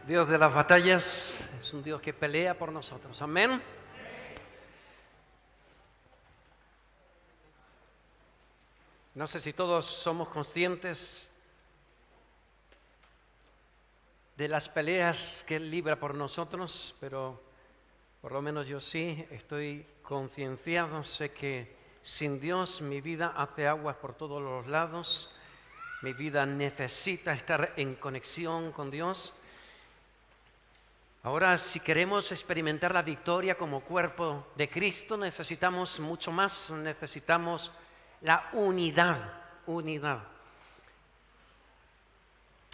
Dios de las batallas es un Dios que pelea por nosotros. Amén. No sé si todos somos conscientes de las peleas que Él libra por nosotros, pero por lo menos yo sí estoy concienciado. Sé que sin Dios mi vida hace aguas por todos los lados. Mi vida necesita estar en conexión con Dios. Ahora, si queremos experimentar la victoria como cuerpo de Cristo, necesitamos mucho más, necesitamos la unidad.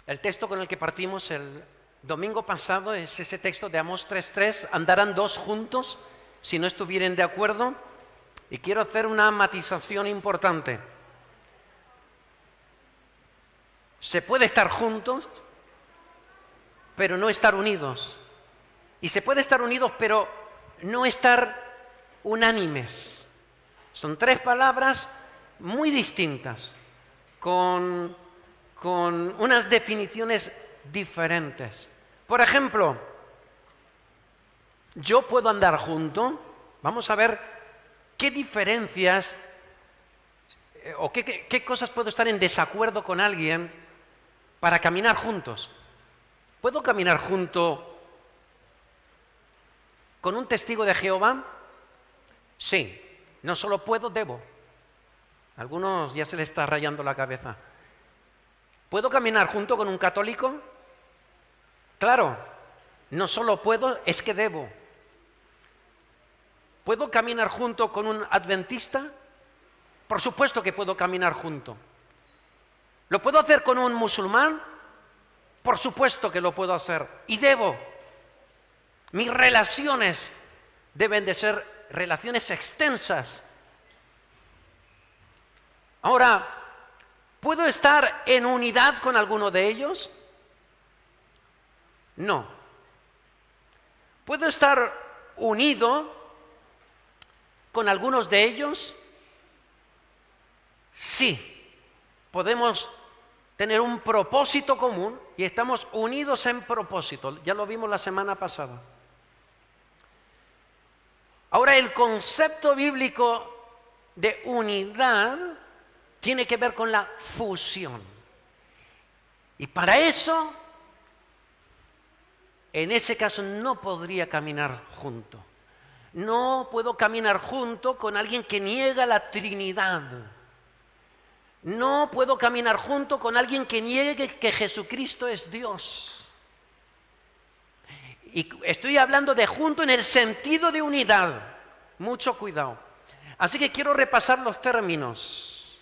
El texto con el que partimos el domingo pasado es ese texto de Amós 3:3, andarán dos juntos si no estuvieren de acuerdo, y quiero hacer una matización importante. Se puede estar juntos, pero no estar unidos. Y se puede estar unidos, pero no estar unánimes. Son tres palabras muy distintas, con unas definiciones diferentes. Por ejemplo, yo puedo andar junto. Vamos a ver qué diferencias o qué cosas puedo estar en desacuerdo con alguien para caminar juntos. ¿Puedo caminar junto con un testigo de Jehová? Sí, no solo puedo, debo. A algunos ya se les está rayando la cabeza. ¿Puedo caminar junto con un católico? Claro, no solo puedo, es que debo. ¿Puedo caminar junto con un adventista? Por supuesto que puedo caminar junto. ¿Lo puedo hacer con un musulmán? Por supuesto que lo puedo hacer y debo. Mis relaciones deben de ser relaciones extensas. Ahora, ¿puedo estar en unidad con alguno de ellos? No. ¿Puedo estar unido con algunos de ellos? Sí. Podemos tener un propósito común y estamos unidos en propósito. Ya lo vimos la semana pasada. Ahora, el concepto bíblico de unidad tiene que ver con la fusión. Y para eso, en ese caso, no podría caminar junto. No puedo caminar junto con alguien que niega la Trinidad. No puedo caminar junto con alguien que niegue que Jesucristo es Dios. Y estoy hablando de junto en el sentido de unidad. Mucho cuidado. Así que quiero repasar los términos.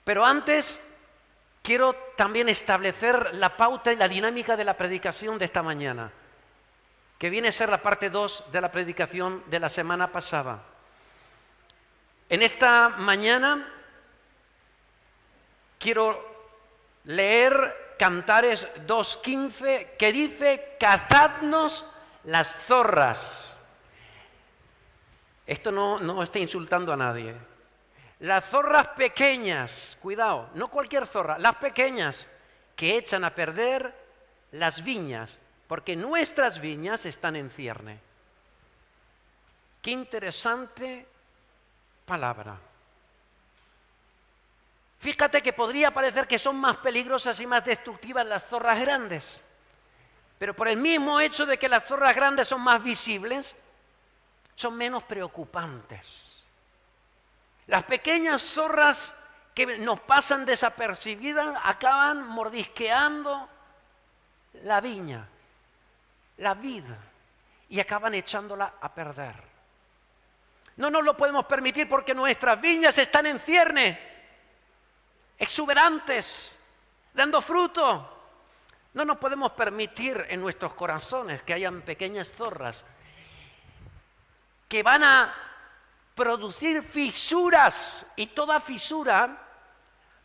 Pero antes quiero también establecer la pauta y la dinámica de la predicación de esta mañana, que viene a ser la parte 2 de la predicación de la semana pasada. En esta mañana quiero leer Cantares 2:15, que dice: cazadnos las zorras. Esto no está insultando a nadie. Las zorras pequeñas, cuidado, no cualquier zorra, las pequeñas que echan a perder las viñas, porque nuestras viñas están en cierne. Qué interesante palabra. Fíjate que podría parecer que son más peligrosas y más destructivas las zorras grandes, pero por el mismo hecho de que las zorras grandes son más visibles, son menos preocupantes. Las pequeñas zorras que nos pasan desapercibidas acaban mordisqueando la viña, la vid, y acaban echándola a perder. No nos lo podemos permitir porque nuestras viñas están en cierne, exuberantes, dando fruto. No nos podemos permitir en nuestros corazones que hayan pequeñas zorras que van a producir fisuras, y toda fisura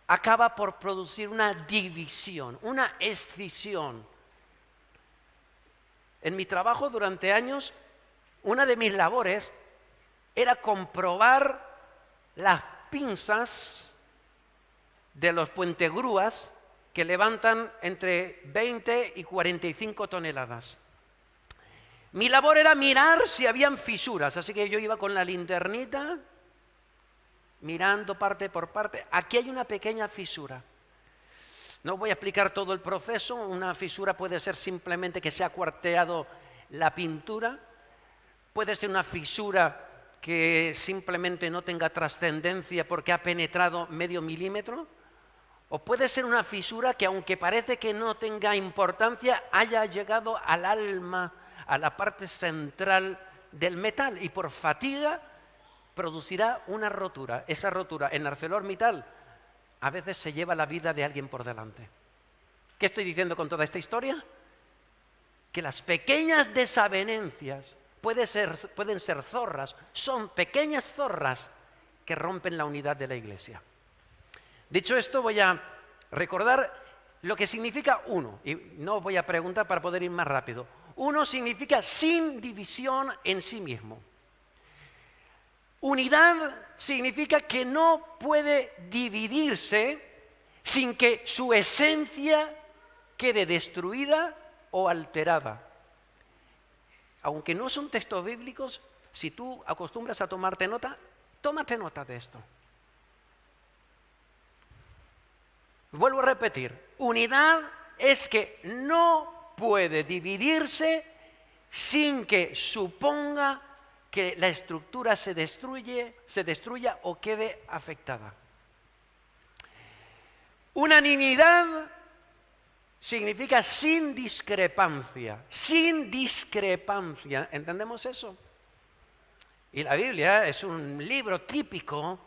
acaba por producir una división, una escisión. En mi trabajo durante años, una de mis labores era comprobar las pinzas de los puentegrúas que levantan entre 20 y 45 toneladas. Mi labor era mirar si habían fisuras, así que yo iba con la linternita, mirando parte por parte. Aquí hay una pequeña fisura. No voy a explicar todo el proceso. Una fisura puede ser simplemente que se ha cuarteado la pintura, puede ser una fisura que simplemente no tenga trascendencia porque ha penetrado medio milímetro, o puede ser una fisura que, aunque parece que no tenga importancia, haya llegado al alma, a la parte central del metal, y por fatiga producirá una rotura. Esa rotura en ArcelorMittal a veces se lleva la vida de alguien por delante. ¿Qué estoy diciendo con toda esta historia? Que las pequeñas desavenencias pueden ser zorras, son pequeñas zorras que rompen la unidad de la Iglesia. Dicho esto, voy a recordar lo que significa uno, y no voy a preguntar para poder ir más rápido. Uno significa sin división en sí mismo. Unidad significa que no puede dividirse sin que su esencia quede destruida o alterada. Aunque no son textos bíblicos, si tú acostumbras a tomarte nota, tómate nota de esto. Vuelvo a repetir, unidad es que no puede dividirse sin que suponga que la estructura se destruya o quede afectada. Unanimidad significa sin discrepancia, ¿entendemos eso? Y la Biblia es un libro típico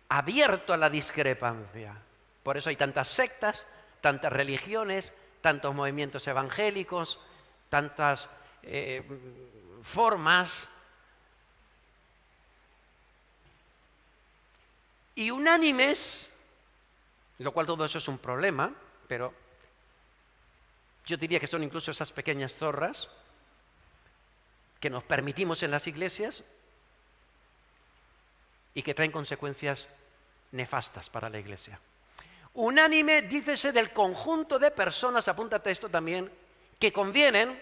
abierto a la discrepancia. Por eso hay tantas sectas, tantas religiones, tantos movimientos evangélicos, tantas formas. Y unánimes, lo cual todo eso es un problema, pero yo diría que son incluso esas pequeñas zorras que nos permitimos en las iglesias y que traen consecuencias nefastas para la iglesia. Unánime, dícese del conjunto de personas, apúntate esto también, que convienen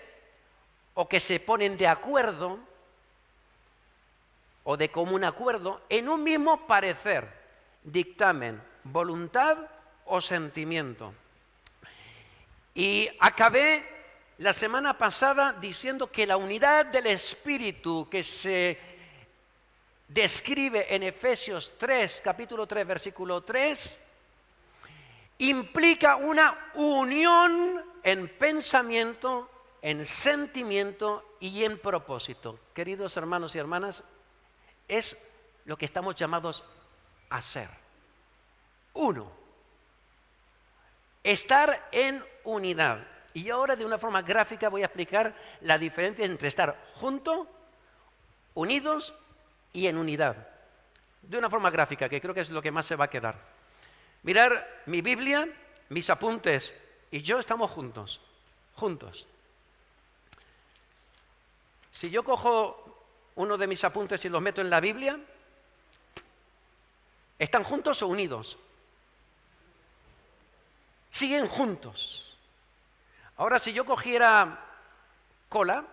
o que se ponen de acuerdo o de común acuerdo en un mismo parecer, dictamen, voluntad o sentimiento. Y acabé la semana pasada diciendo que la unidad del Espíritu que se describe en Efesios 3, capítulo 3, versículo 3, implica una unión en pensamiento, en sentimiento y en propósito. Queridos hermanos y hermanas, es lo que estamos llamados a ser. Uno. Estar en unidad. Y yo ahora de una forma gráfica voy a explicar la diferencia entre estar juntos, unidos y en unidad. De una forma gráfica, que creo que es lo que más se va a quedar. Mirar mi Biblia, mis apuntes y yo estamos juntos. Si yo cojo uno de mis apuntes y los meto en la Biblia, ¿están juntos o unidos? Siguen juntos. Ahora, si yo cogiera cola,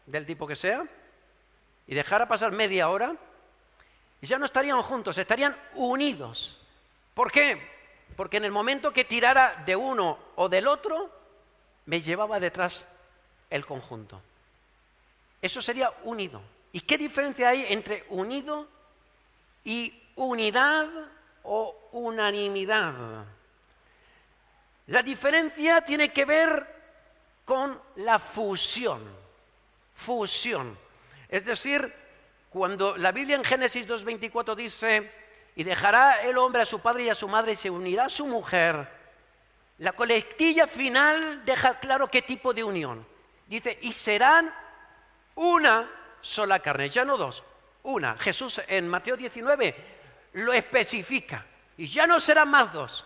del tipo que sea, y dejara pasar media hora, ya no estarían juntos, estarían unidos. ¿Por qué? Porque en el momento que tirara de uno o del otro, me llevaba detrás el conjunto. Eso sería unido. ¿Y qué diferencia hay entre unido y unidad o unanimidad? La diferencia tiene que ver con la fusión. Fusión. Es decir, cuando la Biblia en Génesis 2:24 dice: y dejará el hombre a su padre y a su madre y se unirá a su mujer, la coletilla final deja claro qué tipo de unión. Dice, y serán una sola carne, ya no dos, una. Jesús en Mateo 19 lo especifica, y ya no serán más dos,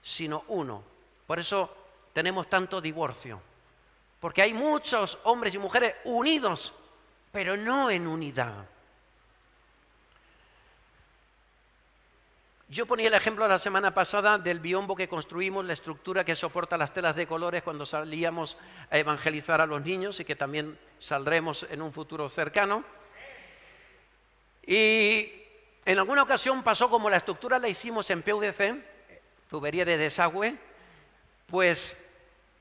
sino uno. Por eso tenemos tanto divorcio, porque hay muchos hombres y mujeres unidos, pero no en unidad. Yo ponía el ejemplo la semana pasada del biombo que construimos, la estructura que soporta las telas de colores cuando salíamos a evangelizar a los niños y que también saldremos en un futuro cercano. Y en alguna ocasión pasó como la estructura la hicimos en PVC, tubería de desagüe, pues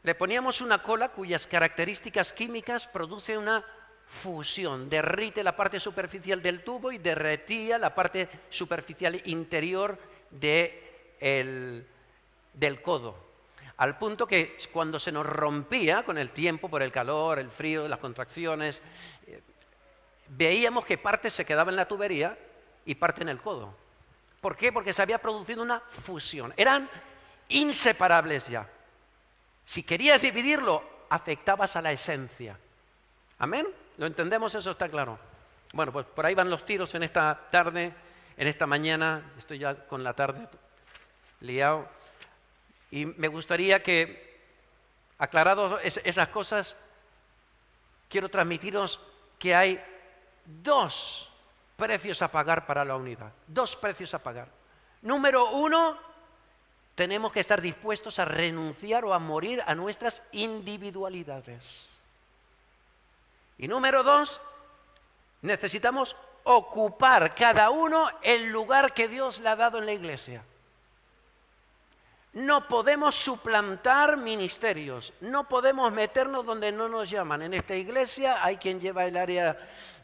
le poníamos una cola cuyas características químicas produce una fusión, derrite la parte superficial del tubo y derretía la parte superficial interior del codo, al punto que cuando se nos rompía con el tiempo, por el calor, el frío, las contracciones, veíamos que parte se quedaba en la tubería y parte en el codo. ¿Por qué? Porque se había producido una fusión, eran inseparables ya. Si querías dividirlo, afectabas a la esencia. ¿Amén? ¿Lo entendemos? Eso está claro. Bueno, pues por ahí van los tiros en esta tarde, en esta mañana. Estoy ya con la tarde liado. Y me gustaría que, aclarados esas cosas, quiero transmitiros que hay dos precios a pagar para la unidad. Dos precios a pagar. Número uno, tenemos que estar dispuestos a renunciar o a morir a nuestras individualidades. Y número dos, necesitamos ocupar cada uno el lugar que Dios le ha dado en la iglesia. No podemos suplantar ministerios, no podemos meternos donde no nos llaman. En esta iglesia hay quien lleva el área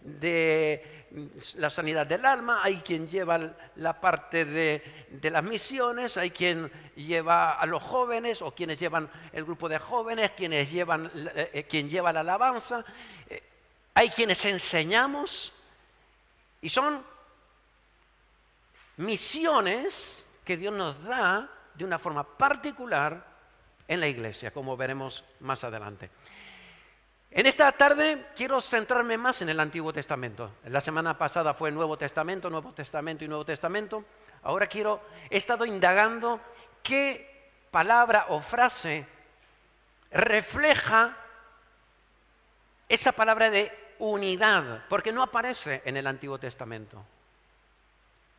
de la sanidad del alma, hay quien lleva la parte de las misiones, hay quien lleva a los jóvenes o quienes llevan el grupo de jóvenes, quien lleva la alabanza, hay quienes enseñamos y son misiones que Dios nos da de una forma particular en la iglesia, como veremos más adelante. En esta tarde quiero centrarme más en el Antiguo Testamento. La semana pasada fue Nuevo Testamento y Nuevo Testamento. Ahora he estado indagando qué palabra o frase refleja esa palabra de unidad, porque no aparece en el Antiguo Testamento.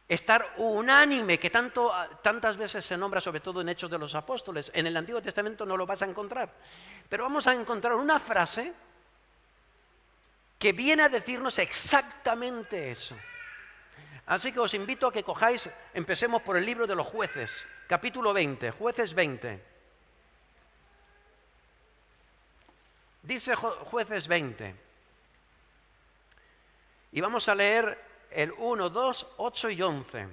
Estar unánime, que tantas veces se nombra, sobre todo en Hechos de los Apóstoles, en el Antiguo Testamento no lo vas a encontrar. Pero vamos a encontrar una frase que viene a decirnos exactamente eso. Así que os invito a que cojáis, empecemos por el libro de los Jueces, capítulo 20, Jueces 20. Dice Jueces 20. Y vamos a leer el 1, 2, 8 y 11.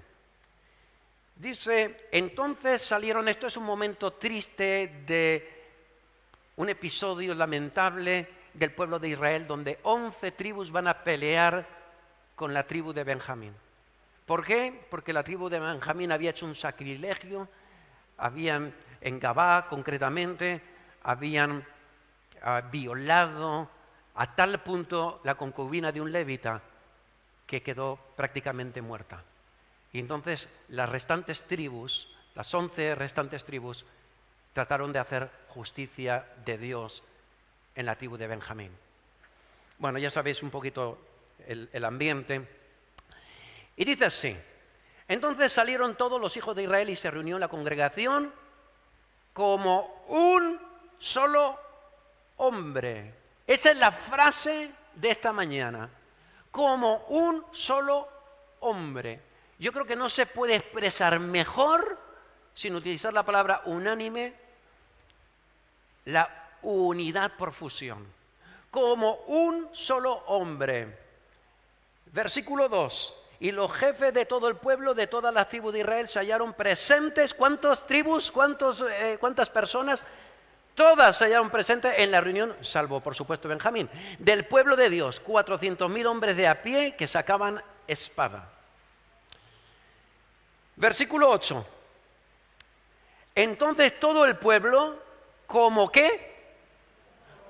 Dice, entonces salieron, esto es un momento triste de un episodio lamentable del pueblo de Israel, donde 11 tribus van a pelear con la tribu de Benjamín. ¿Por qué? Porque la tribu de Benjamín había hecho un sacrilegio, en Gabá concretamente, habían violado a tal punto la concubina de un levita que quedó prácticamente muerta. Y entonces las restantes tribus, las 11 restantes tribus, trataron de hacer justicia de Dios en la tribu de Benjamín. Bueno, ya sabéis un poquito el ambiente. Y dice así, entonces salieron todos los hijos de Israel y se reunió la congregación como un solo hombre. Esa es la frase de esta mañana. Como un solo hombre. Yo creo que no se puede expresar mejor, sin utilizar la palabra unánime, la unidad por fusión. Como un solo hombre. Versículo 2. Y los jefes de todo el pueblo, de todas las tribus de Israel, se hallaron presentes. ¿Cuántas tribus? ¿Cuántas personas? Todas se hallaron presentes en la reunión, salvo por supuesto Benjamín. Del pueblo de Dios, 400.000 hombres de a pie que sacaban espada. Versículo 8. Entonces todo el pueblo, ¿como qué?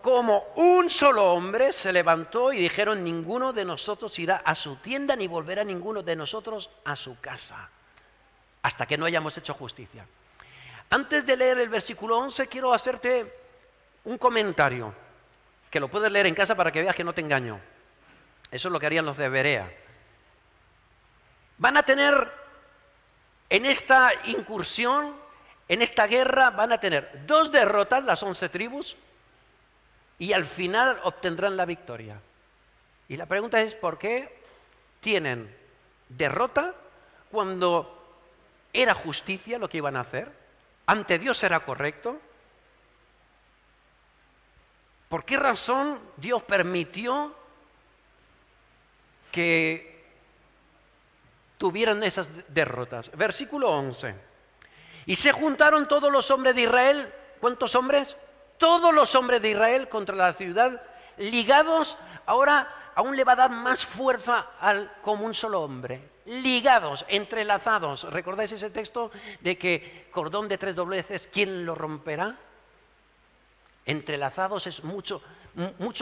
Como un solo hombre se levantó y dijeron, ninguno de nosotros irá a su tienda ni volverá ninguno de nosotros a su casa, hasta que no hayamos hecho justicia. Antes de leer el versículo 11, quiero hacerte un comentario, que lo puedes leer en casa para que veas que no te engaño. Eso es lo que harían los de Berea. Van a tener En esta incursión, en esta guerra, van a tener 2 derrotas, las 11 tribus, y al final obtendrán la victoria. Y la pregunta es, ¿por qué tienen derrota cuando era justicia lo que iban a hacer? ¿Ante Dios era correcto? ¿Por qué razón Dios permitió que tuvieran esas derrotas? Versículo 11. Y se juntaron todos los hombres de Israel. ¿Cuántos hombres? Todos los hombres de Israel contra la ciudad, ligados. Ahora aún le va a dar más fuerza como un solo hombre. Ligados, entrelazados. ¿Recordáis ese texto de que cordón de 3 dobleces, ¿quién lo romperá? Entrelazados es mucho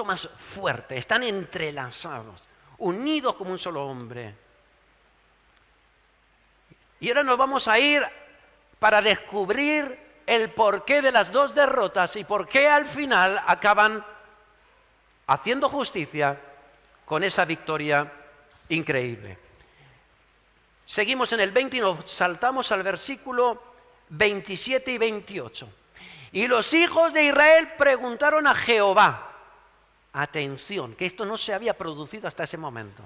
más fuerte. Están entrelazados, unidos como un solo hombre. Y ahora nos vamos a ir para descubrir el porqué de las 2 derrotas y por qué al final acaban haciendo justicia con esa victoria increíble. Seguimos en el 20 y nos saltamos al versículo 27 y 28. Y los hijos de Israel preguntaron a Jehová. Atención, que esto no se había producido hasta ese momento.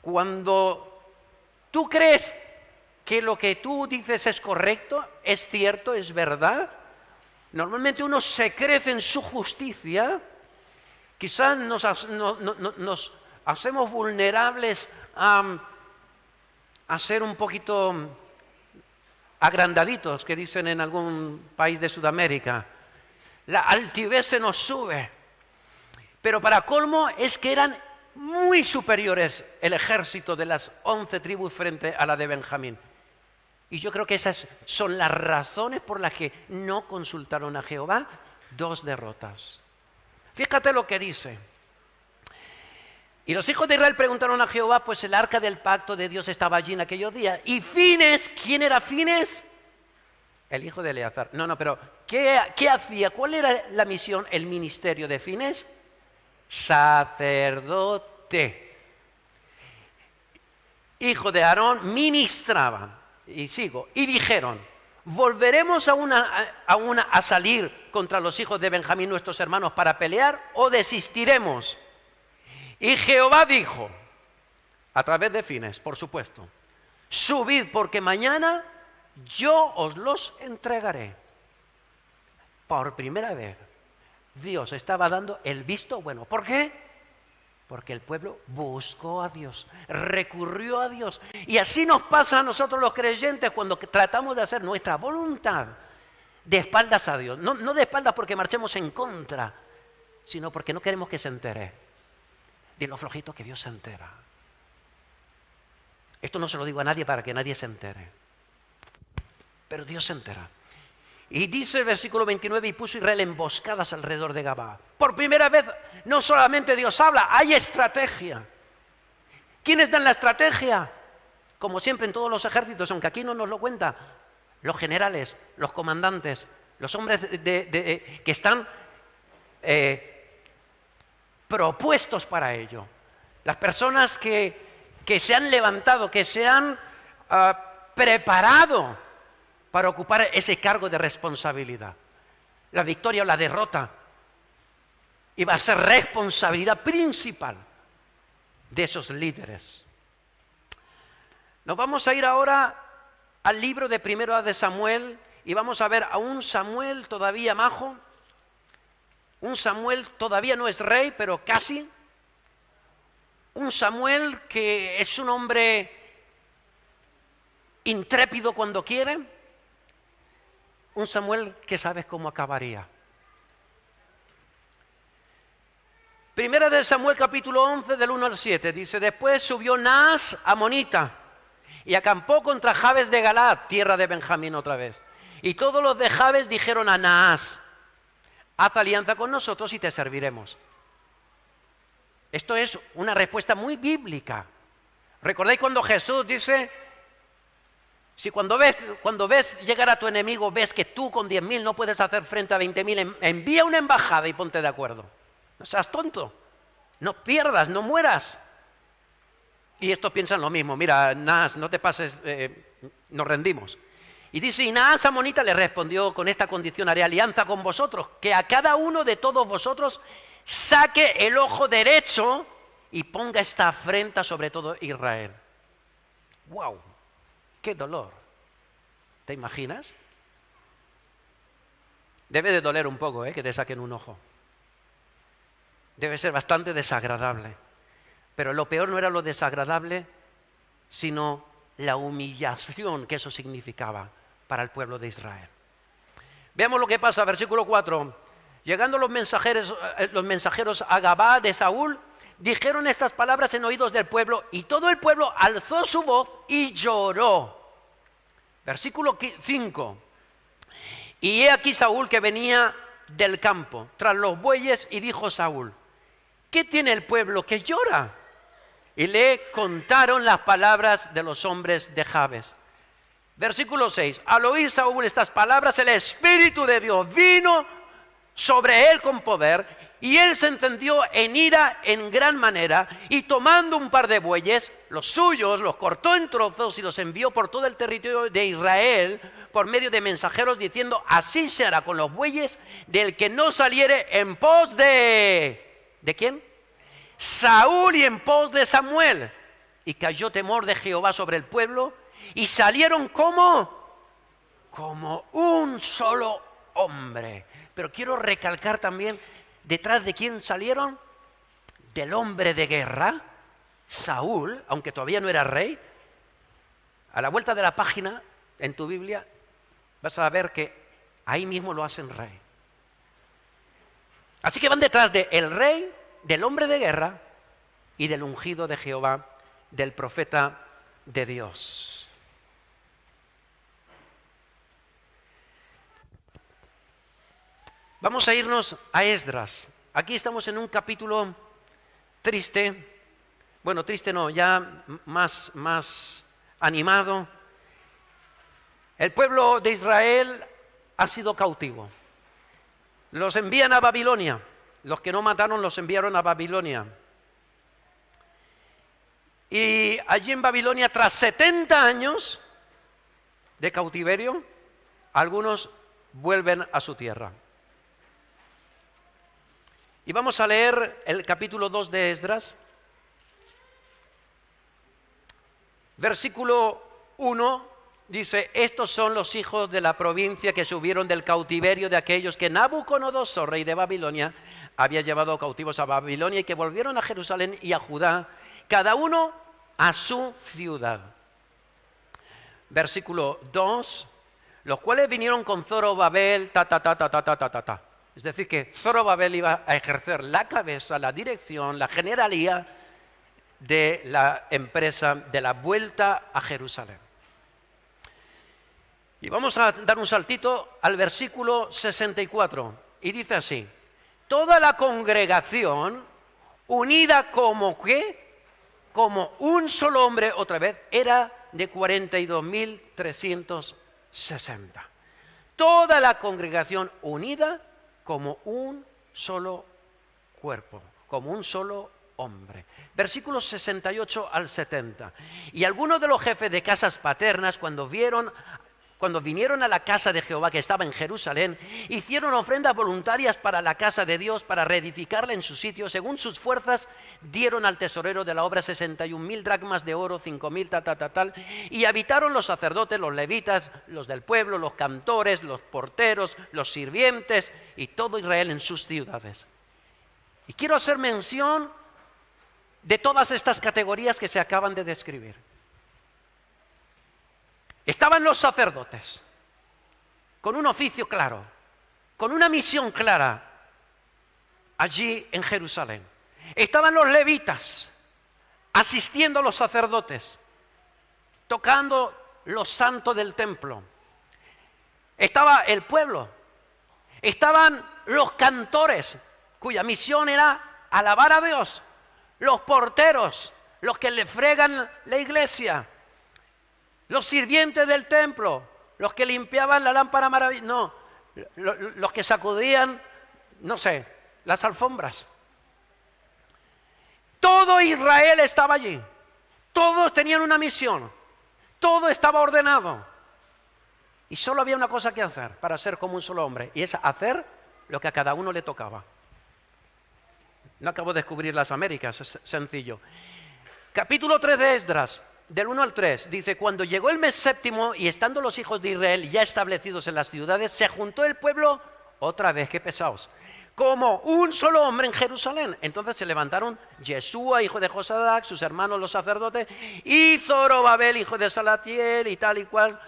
Cuando tú crees que lo que tú dices es correcto, es cierto, es verdad, normalmente uno se crece en su justicia, quizás nos hacemos vulnerables a ser un poquito agrandaditos, que dicen en algún país de Sudamérica. La altivez se nos sube. Pero para colmo es que eran muy superiores el ejército de las 11 tribus frente a la de Benjamín. Y yo creo que esas son las razones por las que no consultaron a Jehová. 2 derrotas. Fíjate lo que dice. Y los hijos de Israel preguntaron a Jehová, pues el arca del pacto de Dios estaba allí en aquellos días. Y Fines, ¿quién era Fines? El hijo de Eleazar. No, pero ¿qué hacía? ¿Cuál era la misión, el ministerio de Fines? Sacerdote. Hijo de Aarón, ministraba. Y sigo. Y dijeron, ¿volveremos a salir contra los hijos de Benjamín, nuestros hermanos, para pelear o desistiremos? Y Jehová dijo, a través de Fines, por supuesto, subid porque mañana yo os los entregaré. Por primera vez, Dios estaba dando el visto bueno. ¿Por qué? Porque el pueblo buscó a Dios, recurrió a Dios. Y así nos pasa a nosotros los creyentes cuando tratamos de hacer nuestra voluntad de espaldas a Dios. No de espaldas porque marchemos en contra, sino porque no queremos que se entere de lo flojito que Dios se entera. Esto no se lo digo a nadie para que nadie se entere. Pero Dios se entera. Y dice el versículo 29, y puso Israel emboscadas alrededor de Gabá. Por primera vez, no solamente Dios habla, hay estrategia. ¿Quiénes dan la estrategia? Como siempre en todos los ejércitos, aunque aquí no nos lo cuenta, los generales, los comandantes, los hombres que están propuestos para ello. Las personas que se han levantado, que se han preparado para ocupar ese cargo de responsabilidad. La victoria o la derrota iba a ser responsabilidad principal de esos líderes. Nos vamos a ir ahora al libro de Primera de Samuel y vamos a ver a un Samuel todavía majo. Un Samuel todavía no es rey, pero casi. Un Samuel que es un hombre intrépido cuando quiere. Un Samuel que sabes cómo acabaría. Primera de Samuel capítulo 11 del 1 al 7 dice, después subió Naas amonita y acampó contra Jabes de Galaad, tierra de Benjamín otra vez. Y todos los de Jabes dijeron a Naas, haz alianza con nosotros y te serviremos. Esto es una respuesta muy bíblica. ¿Recordáis cuando Jesús dice, si cuando ves llegar a tu enemigo, ves que tú con 10.000 no puedes hacer frente a 20.000, envía una embajada y ponte de acuerdo? No seas tonto, no pierdas, no mueras. Y estos piensan lo mismo. Mira, Naas, no te pases, nos rendimos. Y dice, y Naas amonita le respondió, con esta condición haré alianza con vosotros, que a cada uno de todos vosotros saque el ojo derecho y ponga esta afrenta sobre todo Israel. ¡Wow! ¡Qué dolor! ¿Te imaginas? Debe de doler un poco, que te saquen un ojo. Debe ser bastante desagradable. Pero lo peor no era lo desagradable, sino la humillación que eso significaba para el pueblo de Israel. Veamos lo que pasa, versículo 4. Llegando los mensajeros a Gabá de Saúl, dijeron estas palabras en oídos del pueblo, y todo el pueblo alzó su voz y lloró. Versículo 5. Y he aquí Saúl que venía del campo, tras los bueyes, y dijo Saúl, ¿qué tiene el pueblo que llora? Y le contaron las palabras de los hombres de Jabes. Versículo 6. Al oír Saúl estas palabras, el Espíritu de Dios vino sobre él con poder, y él se encendió en ira en gran manera, y tomando un par de bueyes, los suyos, los cortó en trozos y los envió por todo el territorio de Israel por medio de mensajeros, diciendo, así se hará con los bueyes del que no saliere en pos de... ¿De quién? Saúl, y en pos de Samuel. Y cayó temor de Jehová sobre el pueblo, y salieron como un solo hombre. Pero quiero recalcar también, detrás de quién salieron, del hombre de guerra, Saúl, aunque todavía no era rey. A la vuelta de la página, en tu Biblia, vas a ver que ahí mismo lo hacen rey. Así que van detrás del rey, del hombre de guerra y del ungido de Jehová, del profeta de Dios. Vamos a irnos a Esdras. Aquí estamos en un capítulo triste. Bueno, triste no, ya más animado. El pueblo de Israel ha sido cautivo. Los envían a Babilonia. Los que no mataron los enviaron a Babilonia. Y allí en Babilonia, tras 70 años de cautiverio, algunos vuelven a su tierra. Y vamos a leer el capítulo 2 de Esdras, versículo 1, dice, estos son los hijos de la provincia que subieron del cautiverio de aquellos que Nabucodonosor, rey de Babilonia, había llevado cautivos a Babilonia, y que volvieron a Jerusalén y a Judá, cada uno a su ciudad. Versículo 2, los cuales vinieron con Zorobabel, Es decir, que Zorobabel iba a ejercer la cabeza, la dirección, la generalía de la empresa de la vuelta a Jerusalén. Y vamos a dar un saltito al versículo 64, y dice así, toda la congregación, unida como ¿qué? Como un solo hombre, otra vez, era de 42.360. Toda la congregación unida como un solo cuerpo, como un solo hombre. Versículos 68 al 70. Y algunos de los jefes de casas paternas, cuando vinieron a la casa de Jehová que estaba en Jerusalén, hicieron ofrendas voluntarias para la casa de Dios, para reedificarla en su sitio. Según sus fuerzas, dieron al tesorero de la obra 61.000 dracmas de oro, 5.000 y habitaron los sacerdotes, los levitas, los del pueblo, los cantores, los porteros, los sirvientes y todo Israel en sus ciudades. Y quiero hacer mención de todas estas categorías que se acaban de describir. Estaban los sacerdotes, con un oficio claro, con una misión clara, allí en Jerusalén. Estaban los levitas, asistiendo a los sacerdotes, tocando los santos del templo. Estaba el pueblo, estaban los cantores, cuya misión era alabar a Dios, los porteros, los que le fregan la iglesia, los sirvientes del templo, los que limpiaban la lámpara maravillosa, no, los que sacudían, no sé, las alfombras. Todo Israel estaba allí. Todos tenían una misión, todo estaba ordenado. Y solo había una cosa que hacer para ser como un solo hombre, y es hacer lo que a cada uno le tocaba. No acabo de descubrir las Américas, es sencillo. Capítulo 3 de Esdras, del 1 al 3, dice: cuando llegó el mes séptimo y estando los hijos de Israel ya establecidos en las ciudades, se juntó el pueblo otra vez, qué pesados, como un solo hombre en Jerusalén. Entonces se levantaron Yeshua, hijo de Josadac, sus hermanos los sacerdotes, y Zorobabel, hijo de Salatiel, y tal y cual,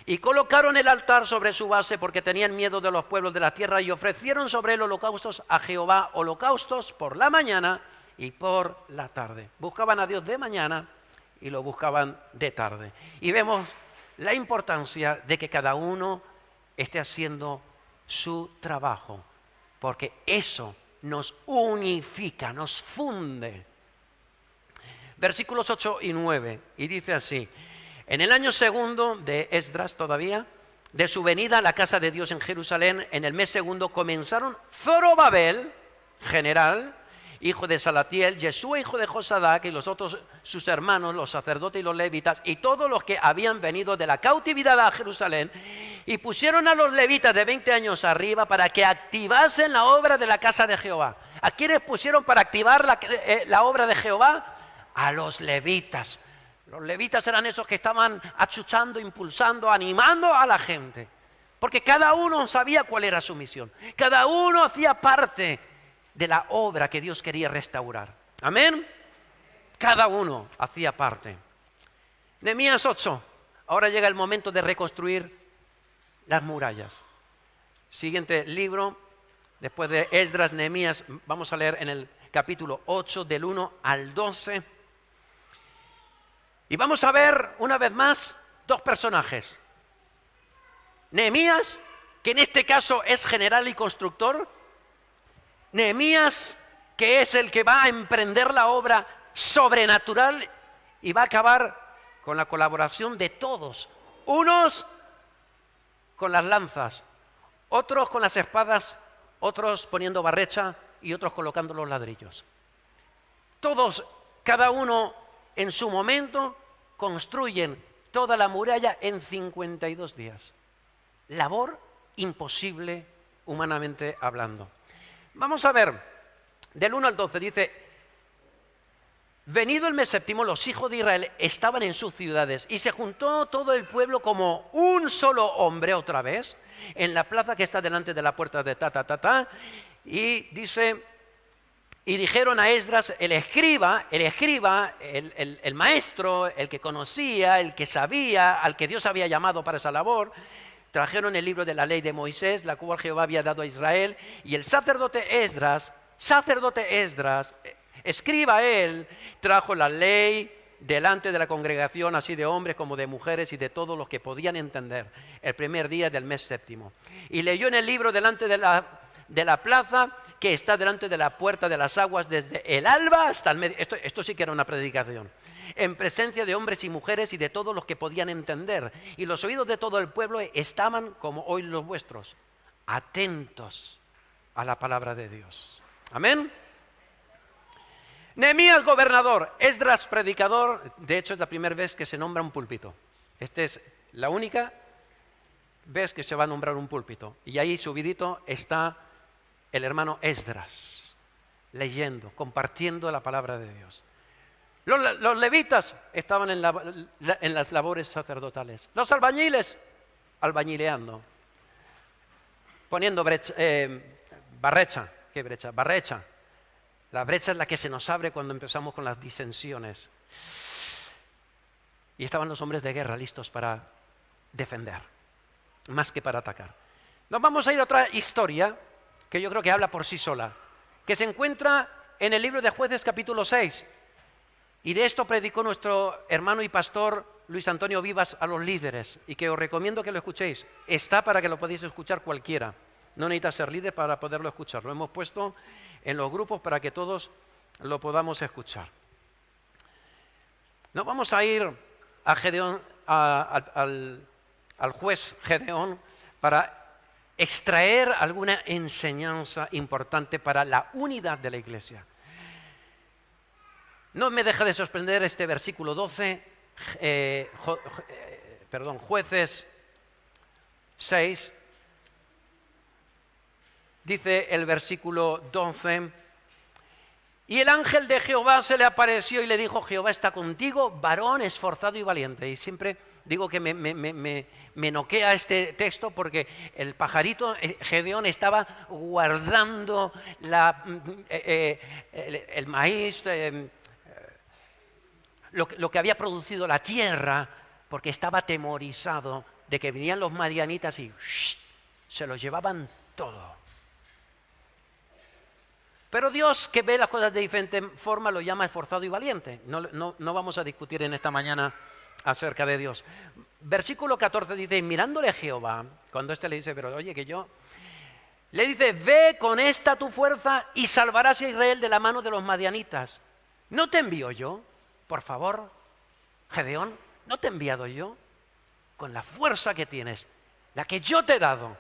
y colocaron el altar sobre su base porque tenían miedo de los pueblos de la tierra, y ofrecieron sobre él holocaustos a Jehová, holocaustos por la mañana y por la tarde. Buscaban a Dios de mañana y lo buscaban de tarde. Y vemos la importancia de que cada uno esté haciendo su trabajo, porque eso nos unifica, nos funde. Versículos 8 y 9, y dice así: en el año segundo de Esdras todavía, de su venida a la casa de Dios en Jerusalén, en el mes segundo comenzaron Zorobabel, general, hijo de Salatiel, Yeshua, hijo de Josadac, y los otros sus hermanos, los sacerdotes y los levitas, y todos los que habían venido de la cautividad a Jerusalén, y pusieron a los levitas de 20 años arriba para que activasen la obra de la casa de Jehová. ¿A quiénes pusieron para activar la obra de Jehová? A los levitas. Los levitas eran esos que estaban achuchando, impulsando, animando a la gente, porque cada uno sabía cuál era su misión, cada uno hacía parte de la obra que Dios quería restaurar. Amén. Cada uno hacía parte. Nehemías 8. Ahora llega el momento de reconstruir las murallas. Siguiente libro, después de Esdras, Nehemías, vamos a leer en el capítulo 8, del 1 al 12. Y vamos a ver una vez más dos personajes. Nehemías, que en este caso es general y constructor. Nehemías, que es el que va a emprender la obra sobrenatural y va a acabar con la colaboración de todos. Unos con las lanzas, otros con las espadas, otros poniendo barrecha y otros colocando los ladrillos. Todos, cada uno en su momento, construyen toda la muralla en 52 días. Labor imposible humanamente hablando. Vamos a ver, del 1 al 12 dice: venido el mes séptimo, los hijos de Israel estaban en sus ciudades, y se juntó todo el pueblo como un solo hombre otra vez, en la plaza que está delante de la puerta de y dice: y dijeron a Esdras, el escriba, el maestro, el que conocía, el que sabía, al que Dios había llamado para esa labor. Trajeron el libro de la ley de Moisés, la cual Jehová había dado a Israel, y el sacerdote Esdras, escriba él, trajo la ley delante de la congregación, así de hombres como de mujeres y de todos los que podían entender, el primer día del mes séptimo. Y leyó en el libro delante de la plaza que está delante de la puerta de las aguas desde el alba hasta el medio. Esto sí que era una predicación. En presencia de hombres y mujeres y de todos los que podían entender. Y los oídos de todo el pueblo estaban como hoy los vuestros, atentos a la palabra de Dios. Amén. Nehemías gobernador, Esdras predicador. De hecho es la primera vez que se nombra un púlpito. Esta es la única vez que se va a nombrar un púlpito. Y ahí subidito está el hermano Esdras, leyendo, compartiendo la palabra de Dios. Los levitas estaban en las labores sacerdotales. Los albañiles, albañileando, poniendo barrecha. ¿Qué brecha? Barrecha. La brecha es la que se nos abre cuando empezamos con las disensiones. Y estaban los hombres de guerra listos para defender, más que para atacar. Nos vamos a ir a otra historia que yo creo que habla por sí sola, que se encuentra en el libro de Jueces capítulo 6. Y de esto predicó nuestro hermano y pastor Luis Antonio Vivas a los líderes, y que os recomiendo que lo escuchéis. Está para que lo podáis escuchar cualquiera. No necesita ser líder para poderlo escuchar. Lo hemos puesto en los grupos para que todos lo podamos escuchar. Nos vamos a ir a Gedeón, al juez Gedeón, para extraer alguna enseñanza importante para la unidad de la iglesia. No me deja de sorprender este versículo 12, Jueces 6, dice el versículo 12, y el ángel de Jehová se le apareció y le dijo, Jehová está contigo, varón esforzado y valiente. Y siempre digo que me noquea este texto porque el pajarito Gedeón estaba guardando el maíz, lo que había producido la tierra, porque estaba atemorizado de que venían los madianitas y se los llevaban todo. Pero Dios, que ve las cosas de diferente forma, lo llama esforzado y valiente. No vamos a discutir en esta mañana acerca de Dios. Versículo 14 dice, mirándole a Jehová, cuando éste le dice, pero oye, que yo... Le dice, ve con esta tu fuerza y salvarás a Israel de la mano de los madianitas. ¿No te envío yo? Por favor, Gedeón, ¿no te he enviado yo? Con la fuerza que tienes, la que yo te he dado,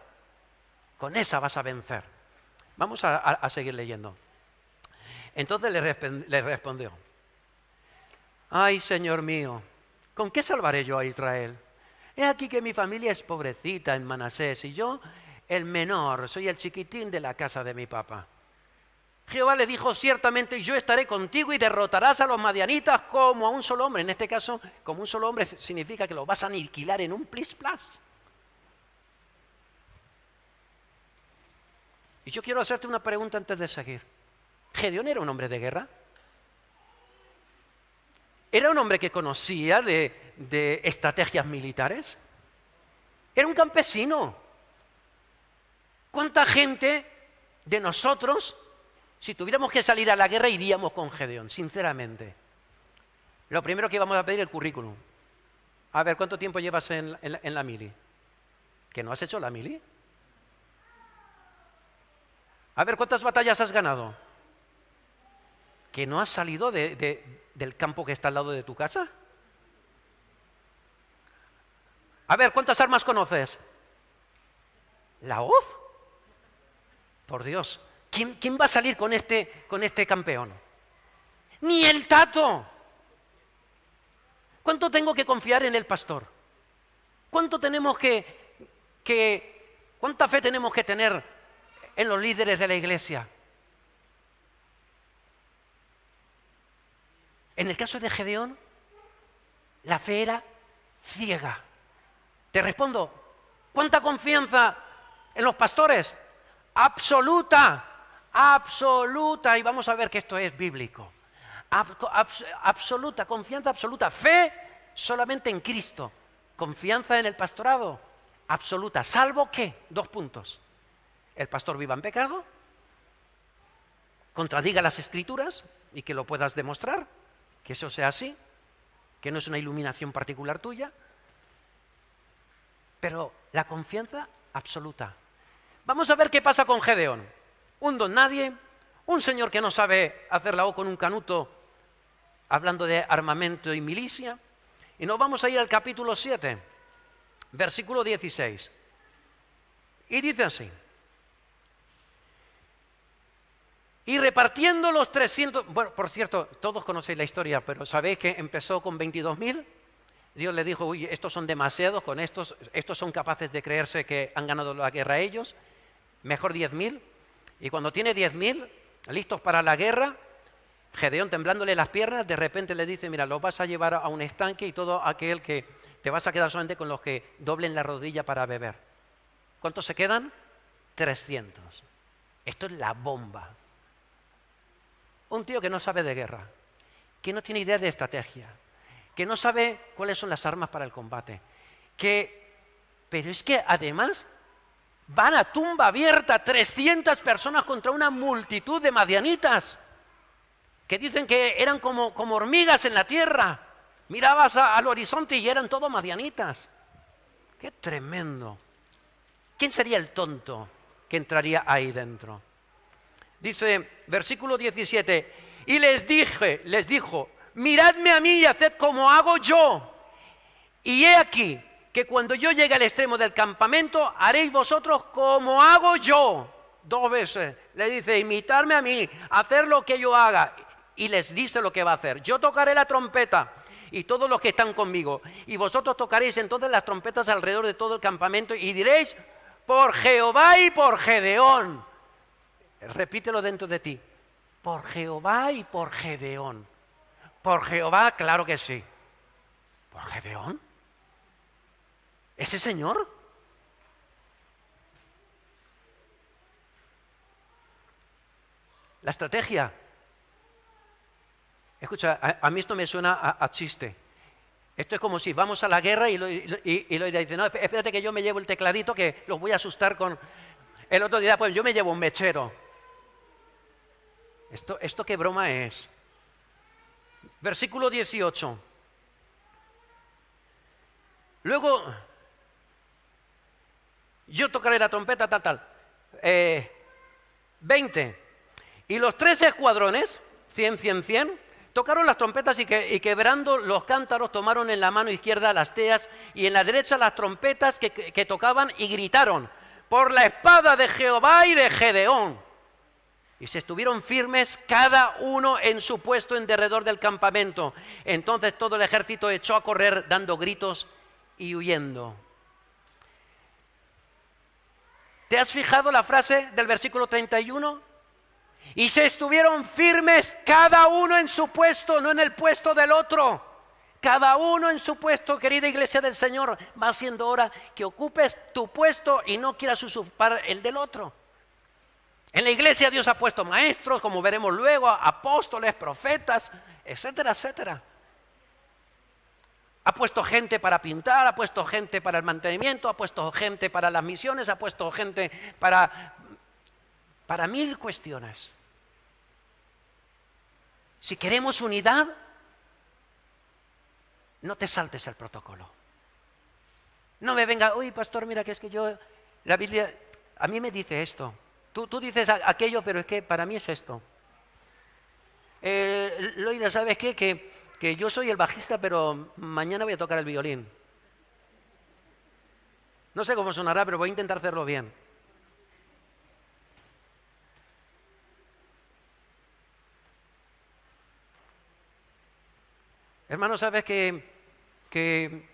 con esa vas a vencer. Vamos a seguir leyendo. Entonces le respondió, ay, Señor mío, ¿con qué salvaré yo a Israel? He aquí que mi familia es pobrecita en Manasés y yo, el menor, soy el chiquitín de la casa de mi papá. Jehová le dijo, ciertamente yo estaré contigo y derrotarás a los madianitas como a un solo hombre. En este caso, como un solo hombre significa que lo vas a aniquilar en un plis-plas. Y yo quiero hacerte una pregunta antes de seguir. ¿Gedeón era un hombre de guerra? ¿Era un hombre que conocía de estrategias militares? Era un campesino. ¿Cuánta gente de nosotros, si tuviéramos que salir a la guerra, iríamos con Gedeón, sinceramente? Lo primero que vamos a pedir es el currículum. A ver, ¿cuánto tiempo llevas en la mili? ¿Que no has hecho la mili? A ver, ¿cuántas batallas has ganado? ¿Que no has salido del campo que está al lado de tu casa? A ver, ¿cuántas armas conoces? ¿La hoz? Por Dios, ¿quién va a salir con este campeón? ¡Ni el tato! ¿Cuánto tengo que confiar en el pastor? ¿Cuánta fe tenemos que tener en los líderes de la iglesia? En el caso de Gedeón, la fe era ciega. Te respondo, ¿cuánta confianza en los pastores? Absoluta, absoluta. Y vamos a ver que esto es bíblico. Absoluta, confianza absoluta. Fe solamente en Cristo. Confianza en el pastorado, absoluta. ¿Salvo qué? 2 puntos. El pastor viva en pecado, contradiga las Escrituras y que lo puedas demostrar, que eso sea así, que no es una iluminación particular tuya, pero la confianza absoluta. Vamos a ver qué pasa con Gedeón. Un don nadie, un señor que no sabe hacer la O con un canuto, hablando de armamento y milicia, y nos vamos a ir al capítulo 7, versículo 16. Y dice así. Y repartiendo los 300... Bueno, por cierto, todos conocéis la historia, pero sabéis que empezó con 22.000. Dios le dijo, uy, estos son demasiados, con estos son capaces de creerse que han ganado la guerra ellos. Mejor 10.000. Y cuando tiene 10.000 listos para la guerra, Gedeón, temblándole las piernas, de repente le dice, mira, los vas a llevar a un estanque y todo aquel que te vas a quedar solamente con los que doblen la rodilla para beber. ¿Cuántos se quedan? 300. Esto es la bomba. Un tío que no sabe de guerra, que no tiene idea de estrategia, que no sabe cuáles son las armas para el combate, pero es que además van a tumba abierta 300 personas contra una multitud de madianitas, que dicen que eran como hormigas en la tierra. Mirabas al horizonte y eran todos madianitas. ¡Qué tremendo! ¿Quién sería el tonto que entraría ahí dentro? Dice, versículo 17, y les dijo, miradme a mí y haced como hago yo. Y he aquí que cuando yo llegue al extremo del campamento, haréis vosotros como hago yo. 2 veces le dice, imitarme a mí, hacer lo que yo haga. y les dice lo que va a hacer. Yo tocaré la trompeta y todos los que están conmigo, y vosotros tocaréis entonces las trompetas alrededor de todo el campamento y diréis, por Jehová y por Gedeón. Repítelo dentro de ti. Por Jehová y por Gedeón. Por Jehová, claro que sí. ¿Por Gedeón? ¿Ese señor? La estrategia. Escucha, a mí esto me suena a chiste. Esto es como si vamos a la guerra y lo dice, no, espérate que yo me llevo el tecladito que los voy a asustar con... El otro día, pues yo me llevo un mechero. ¿Esto qué broma es? Versículo 18. Luego, yo tocaré la trompeta, tal. 20. Y los 3 escuadrones, 100, tocaron las trompetas y quebrando los cántaros tomaron en la mano izquierda las teas y en la derecha las trompetas que tocaban y gritaron, por la espada de Jehová y de Gedeón. Y se estuvieron firmes cada uno en su puesto en derredor del campamento. Entonces todo el ejército echó a correr dando gritos y huyendo. ¿Te has fijado la frase del versículo 31? Y se estuvieron firmes cada uno en su puesto, no en el puesto del otro. Cada uno en su puesto, querida iglesia del Señor. Va siendo hora que ocupes tu puesto y no quieras usurpar el del otro. En la iglesia Dios ha puesto maestros, como veremos luego, apóstoles, profetas, etcétera, etcétera. Ha puesto gente para pintar, ha puesto gente para el mantenimiento, ha puesto gente para las misiones, ha puesto gente para 1000 cuestiones. Si queremos unidad, no te saltes el protocolo. No me venga, uy, pastor, mira que es que yo, la Biblia, a mí me dice esto. Tú dices aquello, pero es que para mí es esto. Loida, ¿sabes qué? Que yo soy el bajista, pero mañana voy a tocar el violín. No sé cómo sonará, pero voy a intentar hacerlo bien. Hermano, ¿sabes que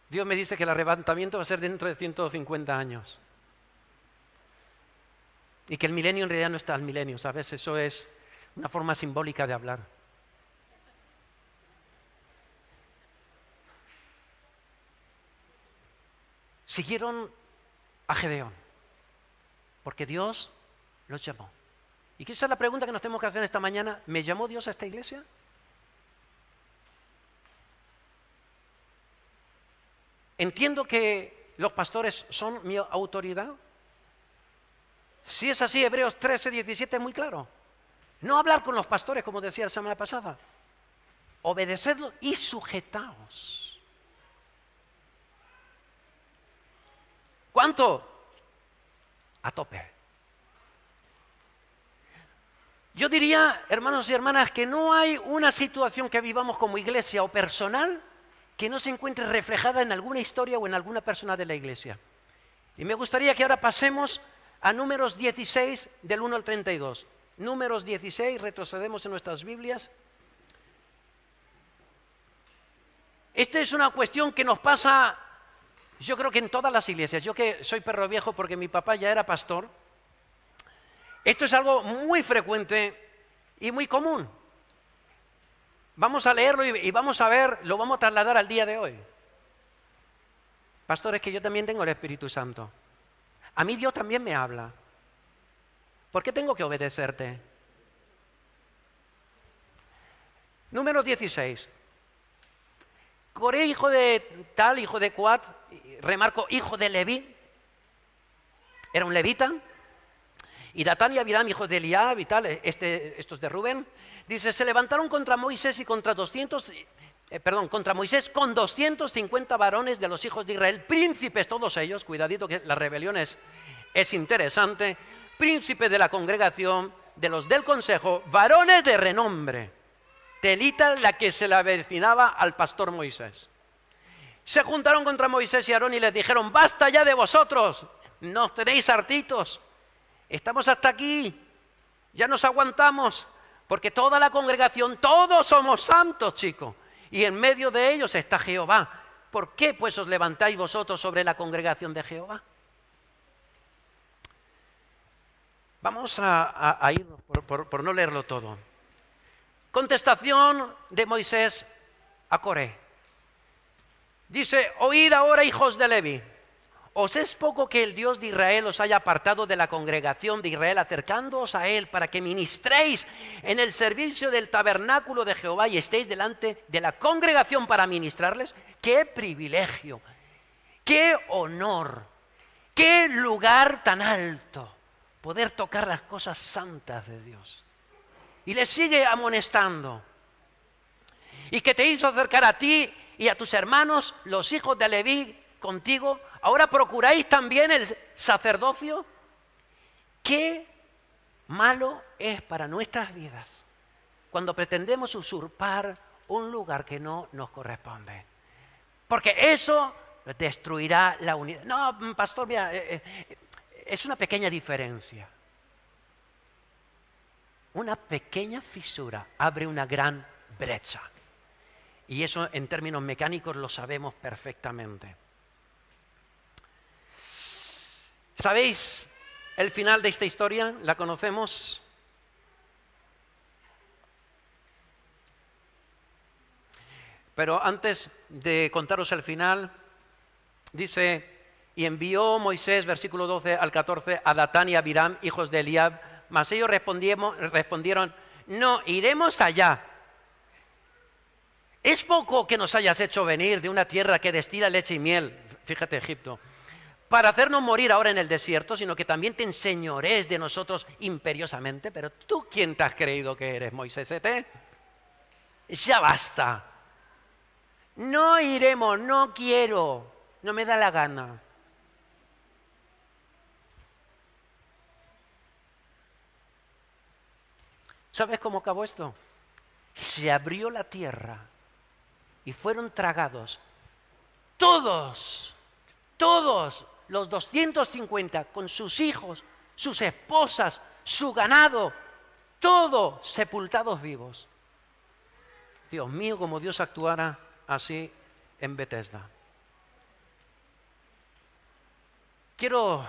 Dios me dice que el arrebatamiento va a ser dentro de 150 años? Y que el milenio en realidad no está al milenio, ¿sabes? Eso es una forma simbólica de hablar. Siguieron a Gedeón, porque Dios los llamó. Y esa es la pregunta que nos tenemos que hacer esta mañana. ¿Me llamó Dios a esta iglesia? ¿Entiendo que los pastores son mi autoridad? Si es así, Hebreos 13:17 es muy claro. No hablar con los pastores, como decía la semana pasada. Obedecedlos y sujetaos. ¿Cuánto? A tope. Yo diría, hermanos y hermanas, que no hay una situación que vivamos como iglesia o personal que no se encuentre reflejada en alguna historia o en alguna persona de la iglesia. Y me gustaría que ahora pasemos a Números 16, del 1 al 32. Números 16, retrocedemos en nuestras Biblias. Esta es una cuestión que nos pasa, yo creo que en todas las iglesias. Yo que soy perro viejo porque mi papá ya era pastor, esto es algo muy frecuente y muy común. Vamos a leerlo y vamos a ver, lo vamos a trasladar al día de hoy. Pastor, es que yo también tengo el Espíritu Santo. A mí Dios también me habla. ¿Por qué tengo que obedecerte? Número 16. Coré, hijo de tal, hijo de Coat, remarco, hijo de Leví, era un levita. Y Datán y Abiram, hijos de Eliab y tal, estos de Rubén, dice, se levantaron contra Moisés y contra Moisés con 250 varones de los hijos de Israel, príncipes todos ellos, cuidadito que la rebelión es interesante, príncipes de la congregación, de los del consejo, varones de renombre, telita la que se le avecinaba al pastor Moisés. Se juntaron contra Moisés y Aarón y les dijeron, basta ya de vosotros, nos tenéis hartitos. Estamos hasta aquí, ya nos aguantamos, Porque toda la congregación, todos somos santos, chicos. Y en medio de ellos está Jehová. ¿Por qué pues os levantáis vosotros sobre la congregación de Jehová? Vamos a irnos por no leerlo todo. Contestación de Moisés a Coré. Dice, oíd ahora, hijos de Leví. ¿Os es poco que el Dios de Israel os haya apartado de la congregación de Israel, acercándoos a Él para que ministréis en el servicio del tabernáculo de Jehová y estéis delante de la congregación para ministrarles? ¡Qué privilegio! ¡Qué honor! ¡Qué lugar tan alto! Poder tocar las cosas santas de Dios. Y le sigue amonestando. Y que te hizo acercar a ti y a tus hermanos, los hijos de Leví, contigo. ¿Ahora procuráis también el sacerdocio? Qué malo es para nuestras vidas cuando pretendemos usurpar un lugar que no nos corresponde. Porque eso destruirá la unidad. No, pastor, mira, es una pequeña diferencia. Una pequeña fisura abre una gran brecha. Y eso en términos mecánicos lo sabemos perfectamente. ¿Sabéis el final de esta historia? ¿La conocemos? Pero antes de contaros el final, dice, y envió Moisés, versículo 12 al 14, a Datán y a Abiram, hijos de Eliab, mas ellos respondieron, no, iremos allá. Es poco que nos hayas hecho venir de una tierra que destila leche y miel, fíjate Egipto, para hacernos morir ahora en el desierto, sino que también te enseñorees de nosotros imperiosamente. Pero ¿tú quién te has creído que eres, Moisés? Ya basta. No iremos, no quiero, no me da la gana. ¿Sabes cómo acabó esto? Se abrió la tierra y fueron tragados todos los 250 con sus hijos, sus esposas, su ganado, todos sepultados vivos. Dios mío, como Dios actuara así en Betesda. Quiero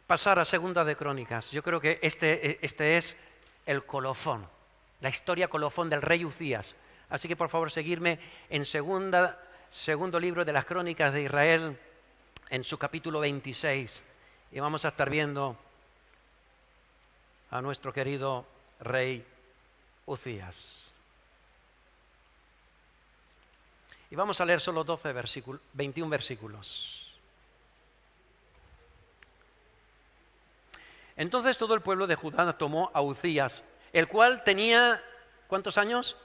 pasar a Segunda de Crónicas. Yo creo que este es el colofón, la historia colofón del rey Uzías. Así que por favor seguirme en segundo libro de las Crónicas de Israel, en su capítulo 26. Y vamos a estar viendo a nuestro querido rey Uzías. Y vamos a leer solo 21 versículos. Entonces todo el pueblo de Judá tomó a Uzías, el cual tenía, ¿cuántos años?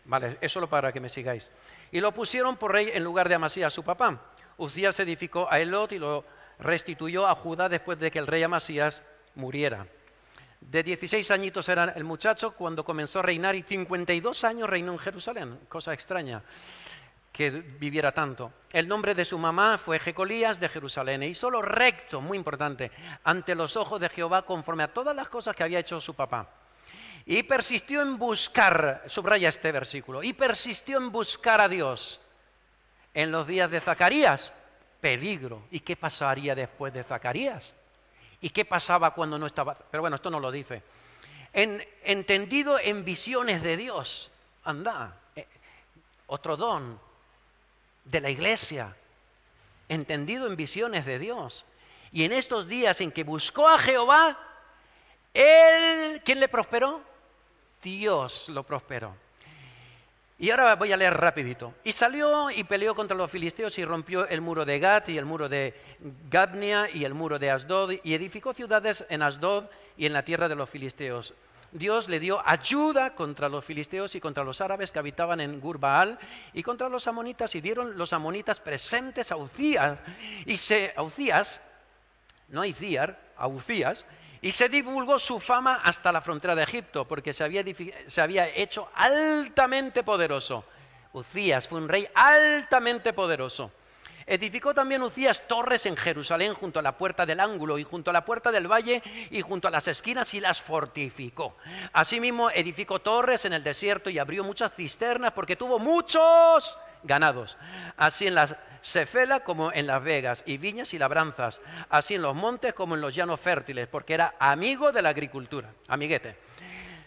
Vale, es solo para que me sigáis. Y lo pusieron por rey en lugar de Amasías, su papá. Uzías edificó a Elot y lo restituyó a Judá después de que el rey Amasías muriera. De 16 añitos era el muchacho cuando comenzó a reinar y 52 años reinó en Jerusalén. Cosa extraña que viviera tanto. El nombre de su mamá fue Jecolías de Jerusalén. E hizo lo recto, muy importante, ante los ojos de Jehová conforme a todas las cosas que había hecho su papá. Y persistió en buscar, subraya este versículo, y persistió en buscar a Dios. En los días de Zacarías, peligro. ¿Y qué pasaría después de Zacarías? ¿Y qué pasaba cuando no estaba? Pero bueno, esto no lo dice. Entendido en visiones de Dios. Anda, otro don de la iglesia. Entendido en visiones de Dios. Y en estos días en que buscó a Jehová, ¿quién le prosperó? Dios lo prosperó. Y ahora voy a leer rapidito. Y salió y peleó contra los filisteos y rompió el muro de Gat y el muro de Gabnia y el muro de Asdod y edificó ciudades en Asdod y en la tierra de los filisteos. Dios le dio ayuda contra los filisteos y contra los árabes que habitaban en Gur-Baal y contra los amonitas, y dieron los amonitas presentes a Uzías, y se divulgó su fama hasta la frontera de Egipto, porque se había hecho altamente poderoso. Uzías fue un rey altamente poderoso. Edificó también Uzías torres en Jerusalén junto a la puerta del ángulo y junto a la puerta del valle y junto a las esquinas y las fortificó. Asimismo edificó torres en el desierto y abrió muchas cisternas porque tuvo muchos ganados, así en la Cefela como en Las Vegas, y viñas y labranzas, así en los montes como en los llanos fértiles, porque era amigo de la agricultura, amiguete.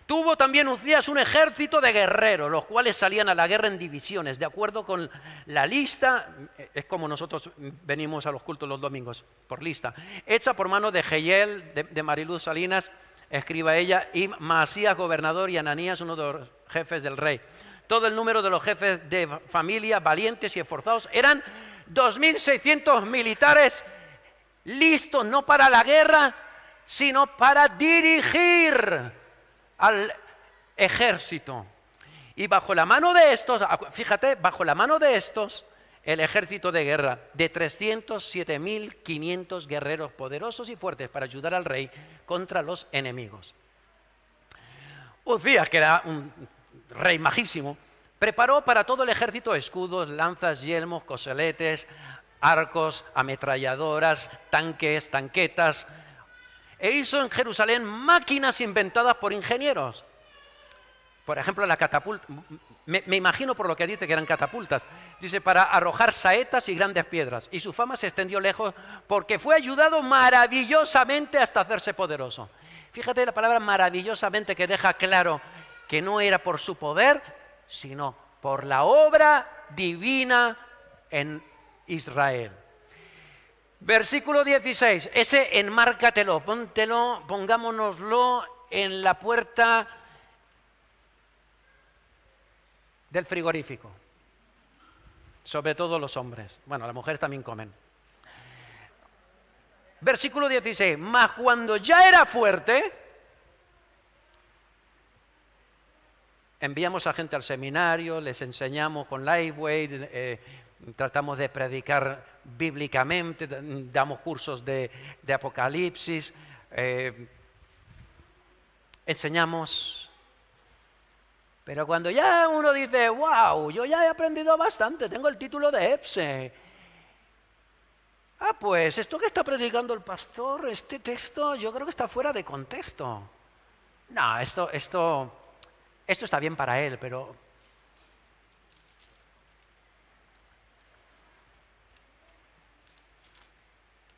Tuvo también Uzías un ejército de guerreros, los cuales salían a la guerra en divisiones, de acuerdo con la lista, es como nosotros venimos a los cultos los domingos, por lista, hecha por mano de Jehiel, de Mariluz Salinas, escriba ella, y Maasías, gobernador, y Ananías, uno de los jefes del rey. Todo el número de los jefes de familia, valientes y esforzados, eran 2.600 militares listos no para la guerra, sino para dirigir al ejército. Y bajo la mano de estos, fíjate, bajo la mano de estos, el ejército de guerra de 307.500 guerreros poderosos y fuertes para ayudar al rey contra los enemigos. Uzías, que era un rey majísimo, preparó para todo el ejército escudos, lanzas, yelmos, coseletes, arcos, ametralladoras, tanques, tanquetas, e hizo en Jerusalén máquinas inventadas por ingenieros. Por ejemplo, la catapulta, me imagino por lo que dice que eran catapultas, dice para arrojar saetas y grandes piedras. Y su fama se extendió lejos porque fue ayudado maravillosamente hasta hacerse poderoso. Fíjate la palabra maravillosamente, que deja claro que no era por su poder, sino por la obra divina en Israel. Versículo 16, ese enmárcatelo, póntelo, pongámonoslo en la puerta del frigorífico, sobre todo los hombres, bueno, las mujeres también comen. Versículo 16, mas cuando ya era fuerte, enviamos a gente al seminario, les enseñamos con Lifeway, tratamos de predicar bíblicamente, damos cursos de Apocalipsis, enseñamos. Pero cuando ya uno dice, wow, yo ya he aprendido bastante, tengo el título de EPSE. Pues esto que está predicando el pastor, este texto, yo creo que está fuera de contexto. No, esto está bien para él, pero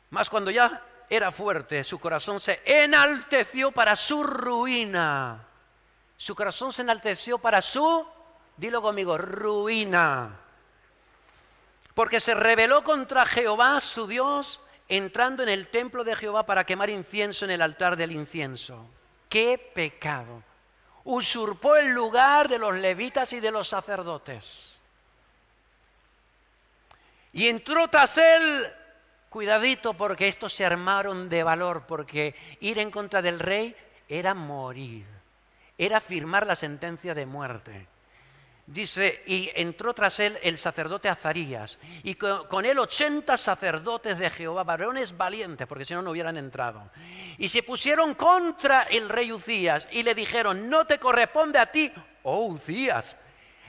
mas cuando ya era fuerte, su corazón se enalteció para su ruina. Su corazón se enalteció para su, dilo conmigo, ruina. Porque se rebeló contra Jehová, su Dios, entrando en el templo de Jehová para quemar incienso en el altar del incienso. ¡Qué pecado! Usurpó el lugar de los levitas y de los sacerdotes. Y entró tras él. Cuidadito, porque estos se armaron de valor, porque ir en contra del rey era morir, era firmar la sentencia de muerte. Dice, y entró tras él el sacerdote Azarías, y con él 80 sacerdotes de Jehová, varones valientes, porque si no, no hubieran entrado. Y se pusieron contra el rey Uzías, y le dijeron, no te corresponde a ti, oh Uzías,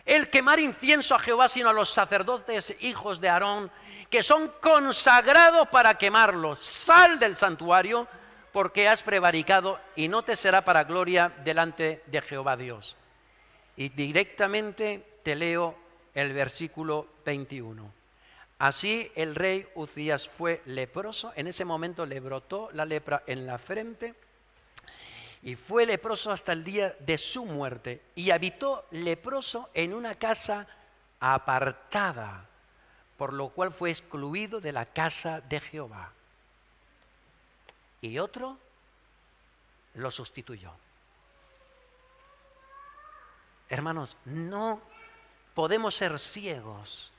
el quemar incienso a Jehová, sino a los sacerdotes hijos de Aarón, que son consagrados para quemarlos. Sal del santuario, porque has prevaricado, y no te será para gloria delante de Jehová Dios. Y directamente te leo el versículo 21. Así el rey Uzías fue leproso, en ese momento le brotó la lepra en la frente, y fue leproso hasta el día de su muerte, y habitó leproso en una casa apartada, por lo cual fue excluido de la casa de Jehová. Y otro lo sustituyó. Hermanos, no podemos ser ciegos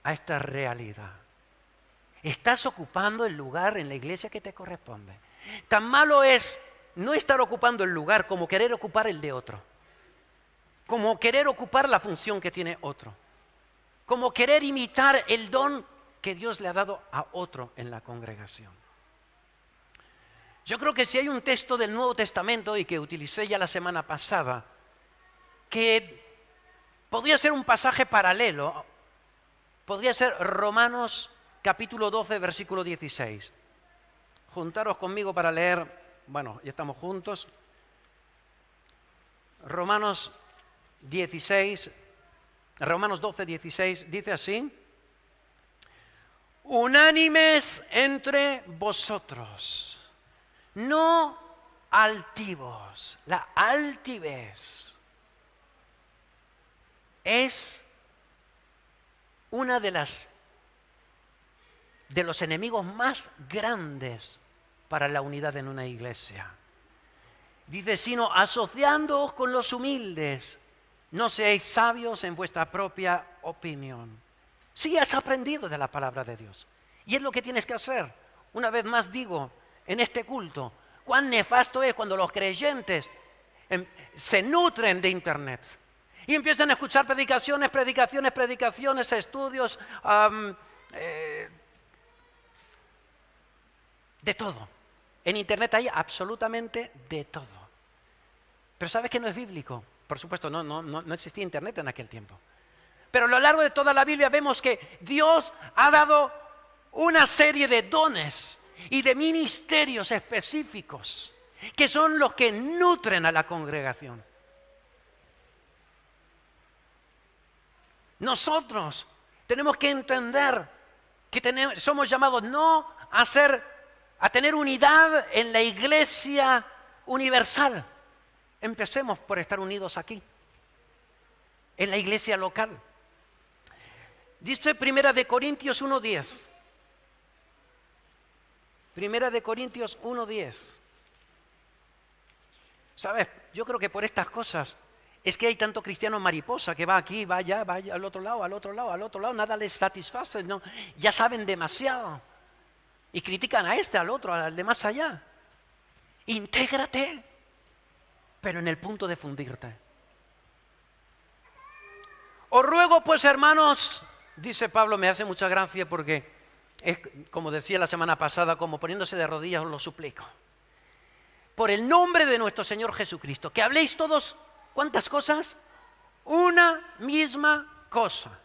a esta realidad. Estás ocupando el lugar en la iglesia que te corresponde. Tan malo es no estar ocupando el lugar como querer ocupar el de otro, como querer ocupar la función que tiene otro, como querer imitar el don que Dios le ha dado a otro en la congregación. Yo creo que si hay un texto del Nuevo Testamento, y que utilicé ya la semana pasada, que podría ser un pasaje paralelo, podría ser Romanos capítulo 12, versículo 16. Juntaros conmigo para leer, bueno, ya estamos juntos. Romanos 12, 16, dice así: unánimes entre vosotros, no altivos. La altivez es una de los enemigos más grandes para la unidad en una iglesia. Dice, sino asociándoos con los humildes, no seáis sabios en vuestra propia opinión. Sí, has aprendido de la palabra de Dios. Y es lo que tienes que hacer. Una vez más digo, en este culto, cuán nefasto es cuando los creyentes se nutren de Internet y empiezan a escuchar predicaciones, estudios, de todo. En Internet hay absolutamente de todo. Pero ¿sabes que no es bíblico? Por supuesto, no existía Internet en aquel tiempo. Pero a lo largo de toda la Biblia vemos que Dios ha dado una serie de dones y de ministerios específicos que son los que nutren a la congregación. Nosotros tenemos que entender que somos llamados no a tener unidad en la iglesia universal. Empecemos por estar unidos aquí, en la iglesia local. Dice Primera de Corintios 1:10. Primera de Corintios 1:10. ¿Sabes? Yo creo que por estas cosas es que hay tanto cristiano mariposa que va aquí, va allá, al otro lado, nada les satisface, no, ya saben demasiado. Y critican a este, al otro, al de más allá. Intégrate, pero en el punto de fundirte. Os ruego pues, hermanos, dice Pablo, me hace mucha gracia porque es, como decía la semana pasada, como poniéndose de rodillas os lo suplico. Por el nombre de nuestro Señor Jesucristo, que habléis todos, ¿cuántas cosas? Una misma cosa.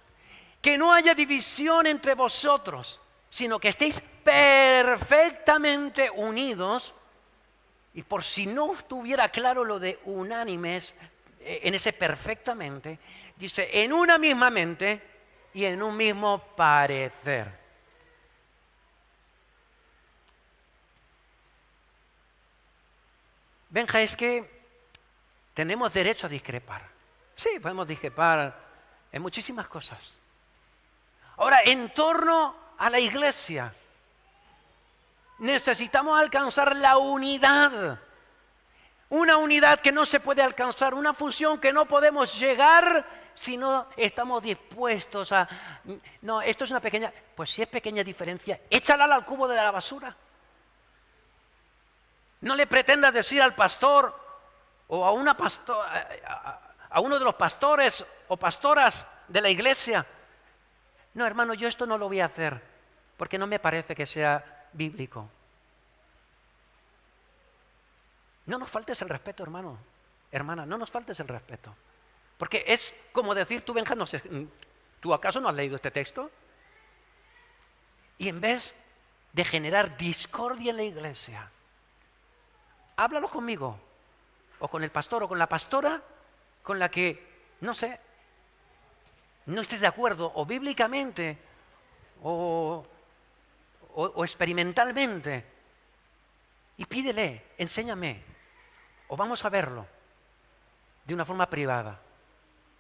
Que no haya división entre vosotros, sino que estéis perfectamente unidos. Y por si no estuviera claro lo de unánimes, en ese perfectamente, dice, en una misma mente y en un mismo parecer. Benja, es que tenemos derecho a discrepar. Sí, podemos discrepar en muchísimas cosas. Ahora, en torno a la iglesia, necesitamos alcanzar la unidad. Una unidad que no se puede alcanzar, una fusión que no podemos llegar si no estamos dispuestos a... No, esto es una pequeña... Pues si es pequeña diferencia, échala al cubo de la basura. No le pretendas decir al pastor o a uno de los pastores o pastoras de la iglesia, no, hermano, yo esto no lo voy a hacer porque no me parece que sea bíblico. No nos faltes el respeto, hermano, hermana, no nos faltes el respeto. Porque es como decir, tú, Benja, no sé, ¿tú acaso no has leído este texto? Y en vez de generar discordia en la iglesia, háblalo conmigo, o con el pastor, o con la pastora, con la que, no sé, no estés de acuerdo, o bíblicamente, o experimentalmente, y pídele, enséñame, o vamos a verlo de una forma privada.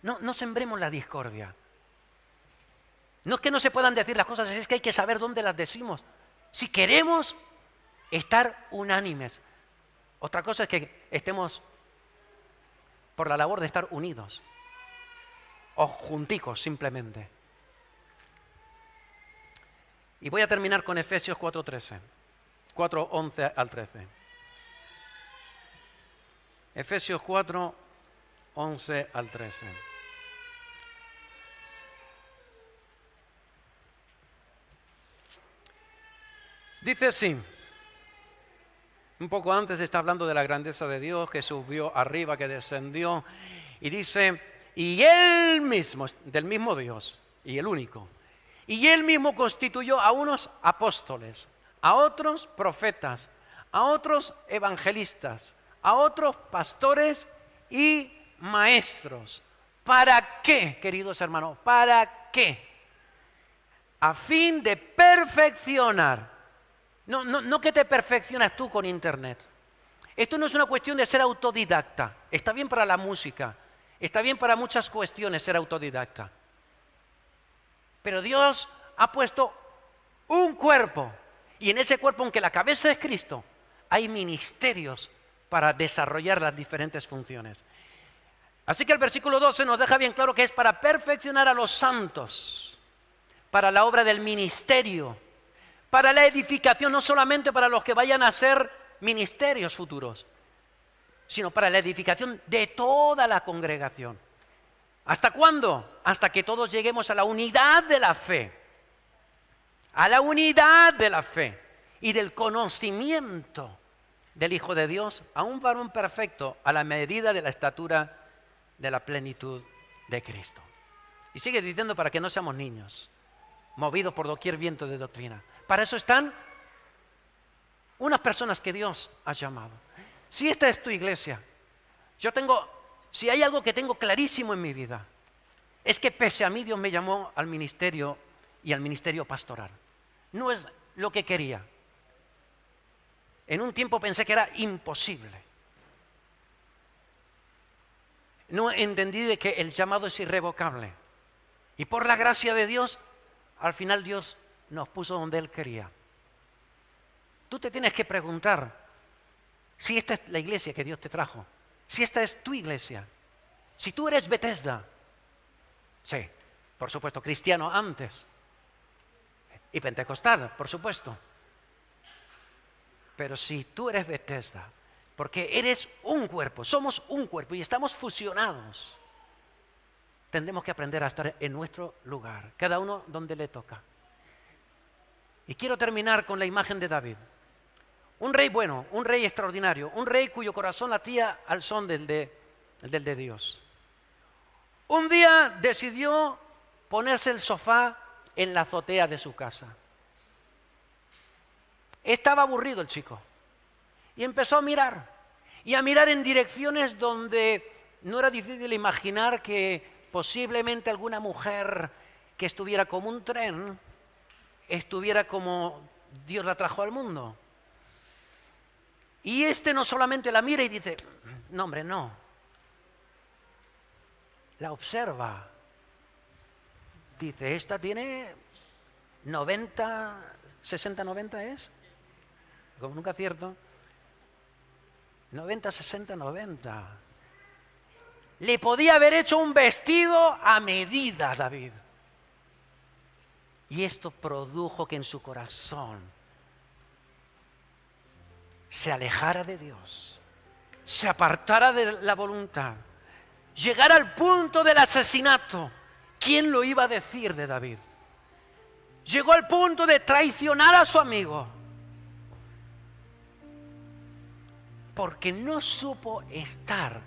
No sembremos la discordia. No es que no se puedan decir las cosas, es que hay que saber dónde las decimos. Si queremos estar unánimes. Otra cosa es que estemos por la labor de estar unidos o junticos simplemente. Y voy a terminar con Efesios 4:13, 4:11 al 13. Efesios 4:11 al 13. Dice así. Un poco antes está hablando de la grandeza de Dios, que subió arriba, que descendió. Y dice, y Él mismo, del mismo Dios, y el único, Y Él mismo constituyó a unos apóstoles, a otros profetas, a otros evangelistas, a otros pastores y maestros. ¿Para qué, queridos hermanos? ¿Para qué? A fin de perfeccionar. No que te perfeccionas tú con internet. Esto no es una cuestión de ser autodidacta. Está bien para la música, está bien para muchas cuestiones ser autodidacta. Pero Dios ha puesto un cuerpo, y en ese cuerpo, aunque la cabeza es Cristo, hay ministerios para desarrollar las diferentes funciones. Así que el versículo 12 nos deja bien claro que es para perfeccionar a los santos, para la obra del ministerio, para la edificación, no solamente para los que vayan a ser ministerios futuros, sino para la edificación de toda la congregación. ¿Hasta cuándo? Hasta que todos lleguemos a la unidad de la fe. A la unidad de la fe y del conocimiento del Hijo de Dios, a un varón perfecto, a la medida de la estatura de la plenitud de Cristo. Y sigue diciendo, para que no seamos niños, movidos por doquier viento de doctrina. Para eso están unas personas que Dios ha llamado. Si esta es tu iglesia, si hay algo que tengo clarísimo en mi vida, es que pese a mí Dios me llamó al ministerio y al ministerio pastoral. No es lo que quería. En un tiempo pensé que era imposible. No entendí de que el llamado es irrevocable. Y por la gracia de Dios, al final Dios nos puso donde Él quería. Tú te tienes que preguntar si esta es la iglesia que Dios te trajo, si esta es tu iglesia, si tú eres Bethesda. Sí, por supuesto, cristiano antes. Y pentecostal, por supuesto. Pero si tú eres Bethesda, porque eres un cuerpo, somos un cuerpo y estamos fusionados, tendremos que aprender a estar en nuestro lugar, cada uno donde le toca. Y quiero terminar con la imagen de David. Un rey bueno, un rey extraordinario, un rey cuyo corazón latía al son del de Dios. Un día decidió ponerse el sofá en la azotea de su casa. Estaba aburrido el chico y empezó a mirar en direcciones donde no era difícil imaginar que posiblemente alguna mujer que estuviera como un tren estuviera como Dios la trajo al mundo. Y no solamente la mira y dice, no hombre, no. La observa. Dice, esta tiene 60-90 es. Como nunca acierto. 90-60-90. Le podía haber hecho un vestido a medida, David. Y esto produjo que en su corazón se alejara de Dios, se apartara de la voluntad, llegara al punto del asesinato. ¿Quién lo iba a decir de David? Llegó al punto de traicionar a su amigo, porque no supo estar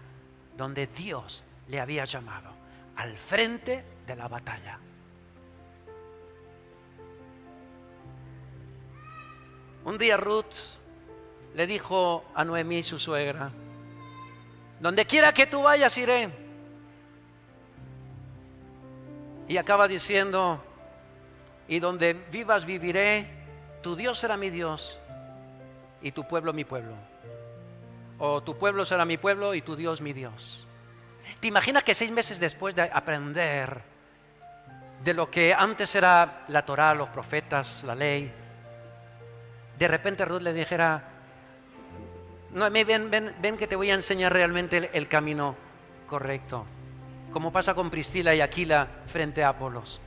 donde Dios le había llamado, al frente de la batalla. Un día Ruth le dijo a Noemí, su suegra, donde quiera que tú vayas iré. Y acaba diciendo, y donde vivas viviré, tu Dios será mi Dios y tu pueblo mi pueblo. O tu pueblo será mi pueblo y tu Dios mi Dios. ¿Te imaginas que 6 meses después de aprender de lo que antes era la Torá, los profetas, la ley, de repente Ruth le dijera, no, ven que te voy a enseñar realmente el camino correcto? Como pasa con Priscila y Aquila frente a Apolos.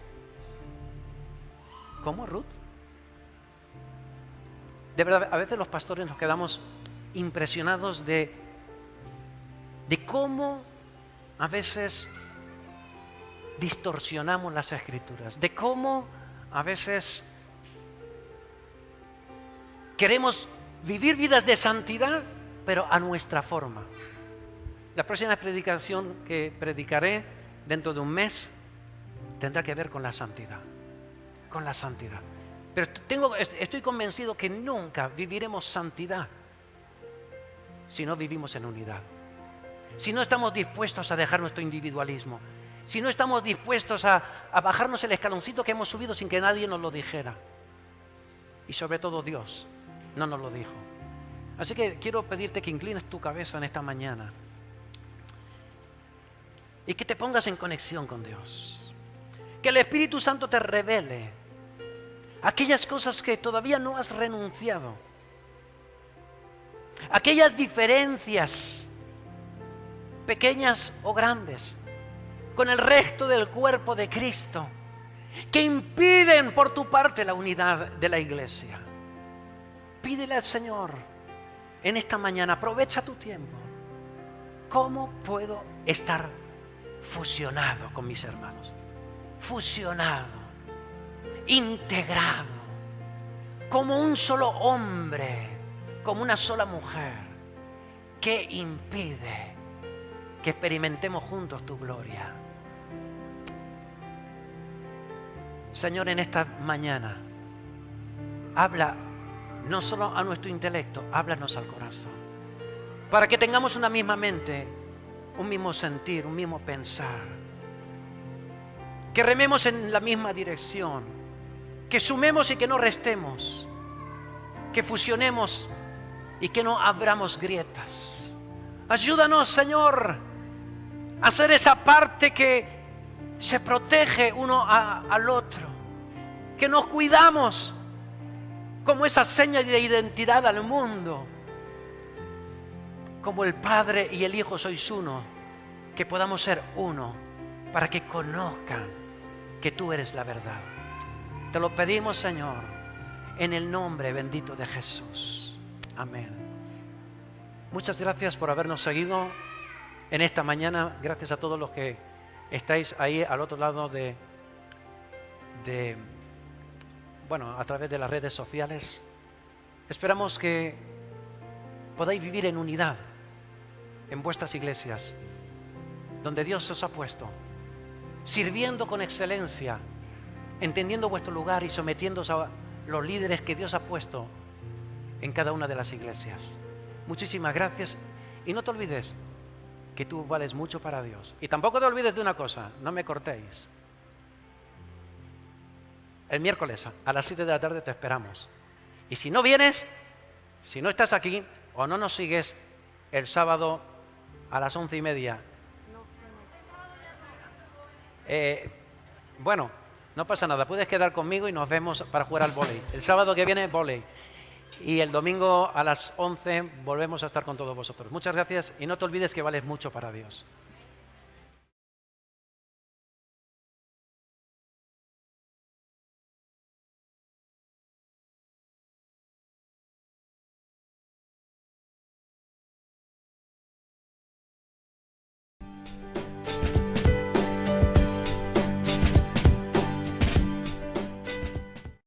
¿Cómo, Ruth? De verdad, a veces los pastores nos quedamos impresionados de cómo a veces distorsionamos las Escrituras, de cómo a veces queremos vivir vidas de santidad, pero a nuestra forma. La próxima predicación que predicaré dentro de un mes tendrá que ver con la santidad. con la santidad. Pero estoy convencido que nunca viviremos santidad si no vivimos en unidad. Si no estamos dispuestos a dejar nuestro individualismo. Si no estamos dispuestos a bajarnos el escaloncito que hemos subido sin que nadie nos lo dijera. Y sobre todo Dios no nos lo dijo. Así que quiero pedirte que inclines tu cabeza en esta mañana. Y que te pongas en conexión con Dios. Que el Espíritu Santo te revele aquellas cosas que todavía no has renunciado. Aquellas diferencias, pequeñas o grandes, con el resto del cuerpo de Cristo, que impiden por tu parte la unidad de la iglesia. Pídele al Señor en esta mañana, aprovecha tu tiempo. ¿Cómo puedo estar fusionado con mis hermanos? Fusionado, integrado, como un solo hombre, como una sola mujer. ¿Qué impide que experimentemos juntos tu gloria? Señor, en esta mañana, habla no solo a nuestro intelecto, háblanos al corazón. Para que tengamos una misma mente, un mismo sentir, un mismo pensar. Que rememos en la misma dirección. Que sumemos y que no restemos. Que fusionemos y que no abramos grietas. Ayúdanos, Señor, a hacer esa parte que se protege uno al otro, que nos cuidamos como esa seña de identidad al mundo, como el Padre y el Hijo sois uno, que podamos ser uno para que conozcan que tú eres la verdad. Te lo pedimos, Señor, en el nombre bendito de Jesús. Amén. Muchas gracias por habernos seguido en esta mañana. Gracias a todos los que estáis ahí al otro lado a través de las redes sociales. Esperamos que podáis vivir en unidad en vuestras iglesias, donde Dios os ha puesto, sirviendo con excelencia, entendiendo vuestro lugar y sometiéndose a los líderes que Dios ha puesto en cada una de las iglesias. Muchísimas gracias y no te olvides que tú vales mucho para Dios. Y tampoco te olvides de una cosa, no me cortéis. El miércoles a las 7 de la tarde te esperamos. Y si no vienes, si no estás aquí o no nos sigues, el sábado a las 11:30. Bueno, no pasa nada, puedes quedar conmigo y nos vemos para jugar al vóley. El sábado que viene, vóley. Y el domingo a las 11 volvemos a estar con todos vosotros. Muchas gracias y no te olvides que vales mucho para Dios.